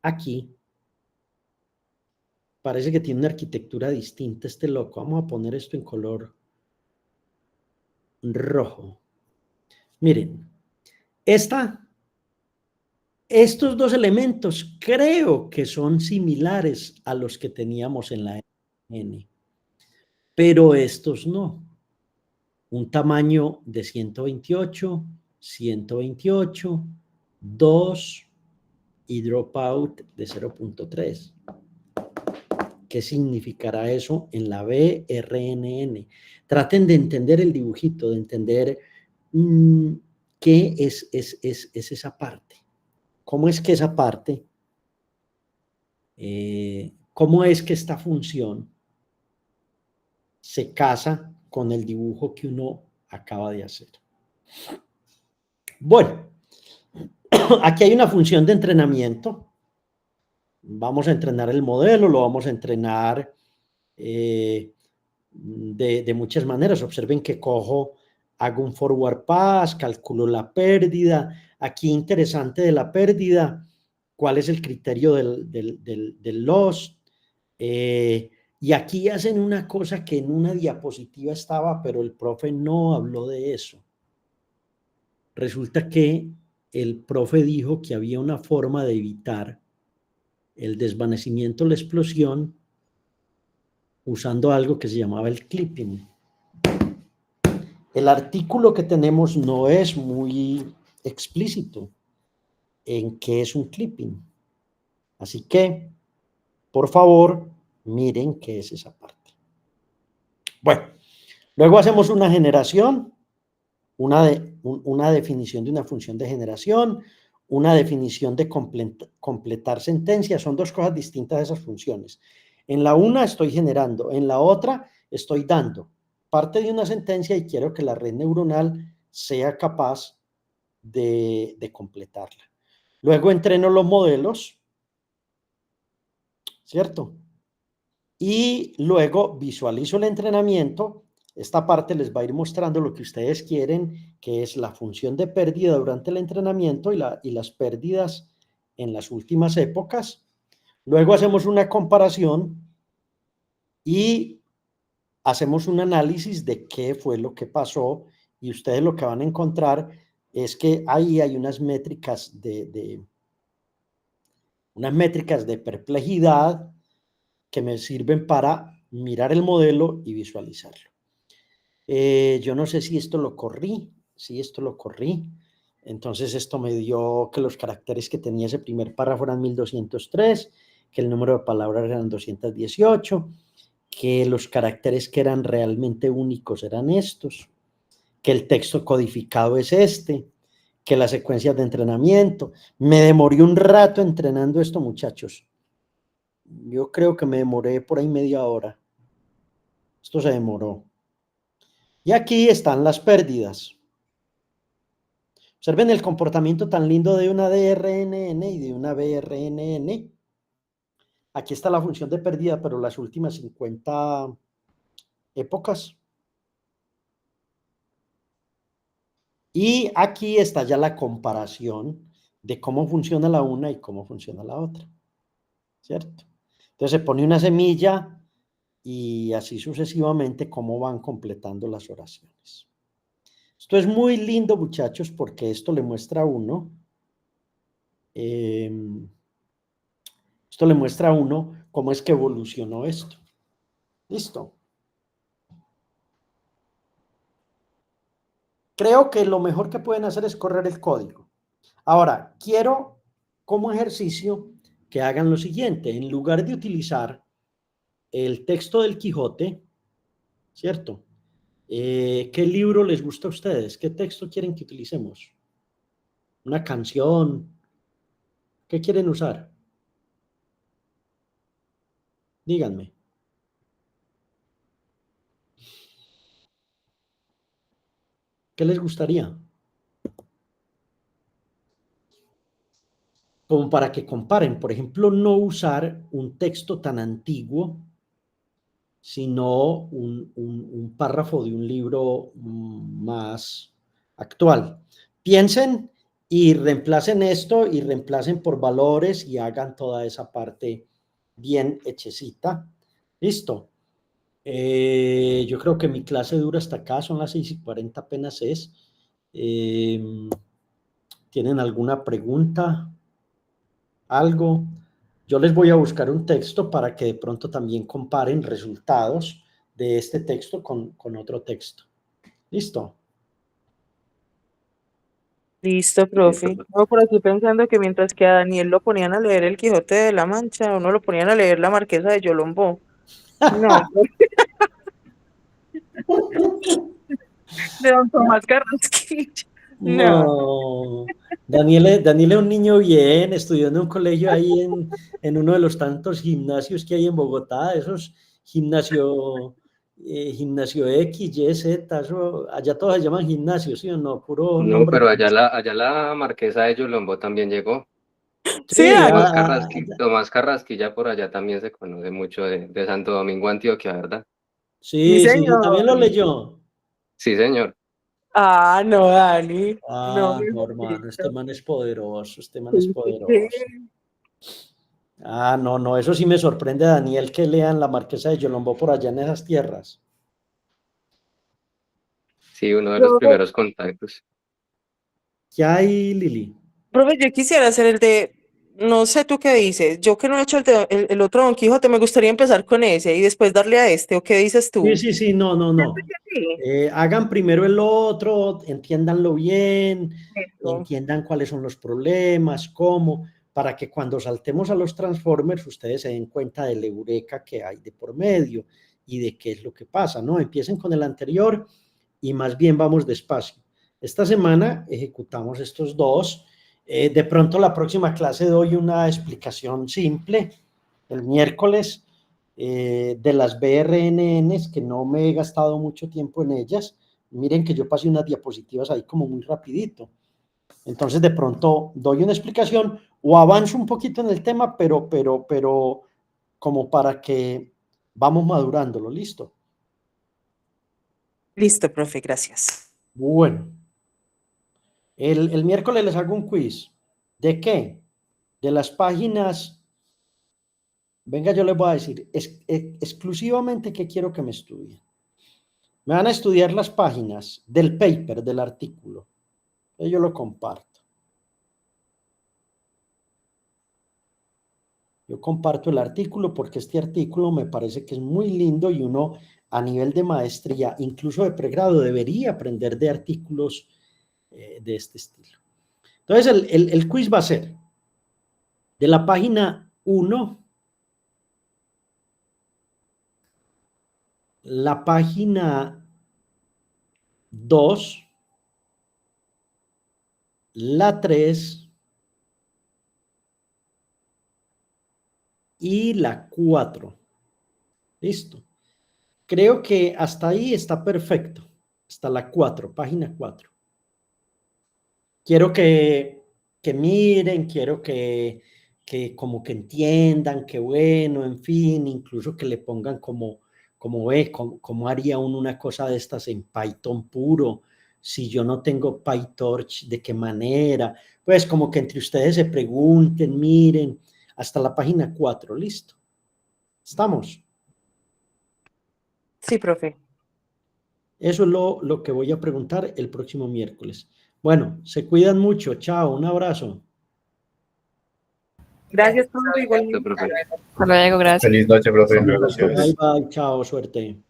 aquí parece que tiene una arquitectura distinta este loco. Vamos a poner esto en color rojo. Miren, estos dos elementos creo que son similares a los que teníamos en la N, pero estos no. Un tamaño de 128, 128, 2 y dropout de 0.3. ¿Qué significará eso en la BRNN? Traten de entender el dibujito, de entender qué es esa parte. ¿Cómo es que esa parte, cómo es que esta función se casa con el dibujo que uno acaba de hacer? Bueno, aquí hay una función de entrenamiento. Vamos a entrenar el modelo, lo vamos a entrenar de muchas maneras. Observen que hago un forward pass, calculo la pérdida. Aquí interesante de la pérdida, cuál es el criterio del loss. Y aquí hacen una cosa que en una diapositiva estaba, pero el profe no habló de eso. Resulta que el profe dijo que había una forma de evitar el desvanecimiento, la explosión, usando algo que se llamaba el clipping. el artículo que tenemos no es muy explícito en qué es un clipping. Así que, por favor, miren qué es esa parte. Bueno, luego hacemos una generación, una definición de una función de generación, una definición de completar sentencias. Son dos cosas distintas esas funciones. En la una estoy generando, en la otra estoy dando parte de una sentencia y quiero que la red neuronal sea capaz de completarla. Luego entreno los modelos, ¿cierto? Y luego visualizo el entrenamiento. Esta parte les va a ir mostrando lo que ustedes quieren, que es la función de pérdida durante el entrenamiento y las pérdidas en las últimas épocas. Luego hacemos una comparación y hacemos un análisis de qué fue lo que pasó, y ustedes lo que van a encontrar es que ahí hay unas métricas de perplejidad que me sirven para mirar el modelo y visualizarlo. Yo no sé si esto lo corrí, entonces esto me dio que los caracteres que tenía ese primer párrafo eran 1203, que el número de palabras eran 218, que los caracteres que eran realmente únicos eran estos, que el texto codificado es este, que las secuencias de entrenamiento. Me demoré un rato entrenando esto, muchachos. Yo creo que me demoré por ahí media hora. Esto se demoró. Y aquí están las pérdidas. Observen el comportamiento tan lindo de una DRNN y de una BRNN. Aquí está la función de pérdida, pero las últimas 50 épocas. Y aquí está ya la comparación de cómo funciona la una y cómo funciona la otra, ¿cierto? Entonces se pone una semilla y así sucesivamente cómo van completando las oraciones. Esto es muy lindo, muchachos, porque esto le muestra a uno, cómo es que evolucionó esto. ¿Listo? Creo que lo mejor que pueden hacer es correr el código. Ahora, quiero como ejercicio que hagan lo siguiente. En lugar de utilizar el texto del Quijote, ¿cierto? ¿Qué libro les gusta a ustedes? ¿Qué texto quieren que utilicemos? ¿Una canción? ¿Qué quieren usar? Díganme. ¿Qué les gustaría? Como para que comparen. Por ejemplo, no usar un texto tan antiguo, sino un párrafo de un libro más actual. Piensen y reemplacen esto y reemplacen por valores y hagan toda esa parte bien hechecita. Listo. Yo creo que mi clase dura hasta acá, son las 6:40 apenas es. ¿Tienen alguna pregunta? ¿Algo? Yo les voy a buscar un texto para que de pronto también comparen resultados de este texto con otro texto. ¿Listo? Listo, profe. No, por aquí pensando que mientras que a Daniel lo ponían a leer El Quijote de la Mancha, uno lo ponían a leer La Marquesa de Yolombó. No, de Don Tomás Carrasquilla. No. No. Daniel es un niño bien, estudió en un colegio ahí en uno de los tantos gimnasios que hay en Bogotá, esos gimnasio X, Y, Z, allá todos se llaman gimnasios, ¿sí o no? Puro No, nombre. pero allá la marquesa de Yolombo también llegó. Sí, Sí, Dani. Tomás Carrasquilla por allá también se conoce mucho de Santo Domingo, Antioquia, ¿verdad? Mi sí, sí, sí, también lo señor. leyó. Sí, señor. Ah, no, Dani. No, Ah, no, mejor hermano, dicho. este man es poderoso, este man es Sí, sí, sí. poderoso. Ah, no, no, eso sí me sorprende, Daniel, que lean la Marquesa de Yolombó por allá en esas tierras. Sí, uno de los Profe, primeros contactos. ¿Qué hay, Lili? profe, yo quisiera hacer el de no sé tú qué dices. Yo que no he hecho el otro Don Quijote, me gustaría empezar con ese y después darle a este. ¿O qué dices tú? Sí, no. Sí, Hagan primero el otro, entiéndanlo bien, eso. entiendan cuáles son los problemas, cómo, para que cuando saltemos a los Transformers ustedes se den cuenta del eureka que hay de por medio y de qué es lo que pasa, ¿no? Empiecen con el anterior y más bien vamos despacio. Esta semana ejecutamos estos dos. De pronto la próxima clase doy una explicación simple. El miércoles de las BRNNs, que no me he gastado mucho tiempo en ellas. Miren que yo pasé unas diapositivas ahí como muy rapidito. Entonces de pronto doy una explicación o avanzo un poquito en el tema, pero como para que vamos madurándolo, ¿listo? Listo, profe, gracias. Bueno, el miércoles les hago un quiz. ¿De qué? De las páginas, venga, yo les voy a decir exclusivamente qué quiero que me estudien. Me van a estudiar las páginas del paper, del artículo. Yo lo comparto. Yo comparto el artículo porque este artículo me parece que es muy lindo y uno a nivel de maestría, incluso de pregrado, debería aprender de artículos de este estilo. Entonces, el quiz va a ser de la página 1, la página 2, la 3 y la 4. Listo. Creo que hasta ahí está perfecto. Hasta la 4, página 4. Quiero que miren, quiero que como que entiendan, que bueno, en fin, incluso que le pongan como ve, cómo haría uno una cosa de estas en Python puro, si yo no tengo PyTorch, ¿de qué manera? Pues como que entre ustedes se pregunten, miren, hasta la página 4, listo. ¿Estamos? Sí, profe. Eso es lo que voy a preguntar el próximo miércoles. Bueno, se cuidan mucho. Chao, un abrazo. Gracias, profe, Listo, igualmente. profe. Hasta luego, gracias. Feliz noche, profe. Bye, Gracias. bye, chao, suerte.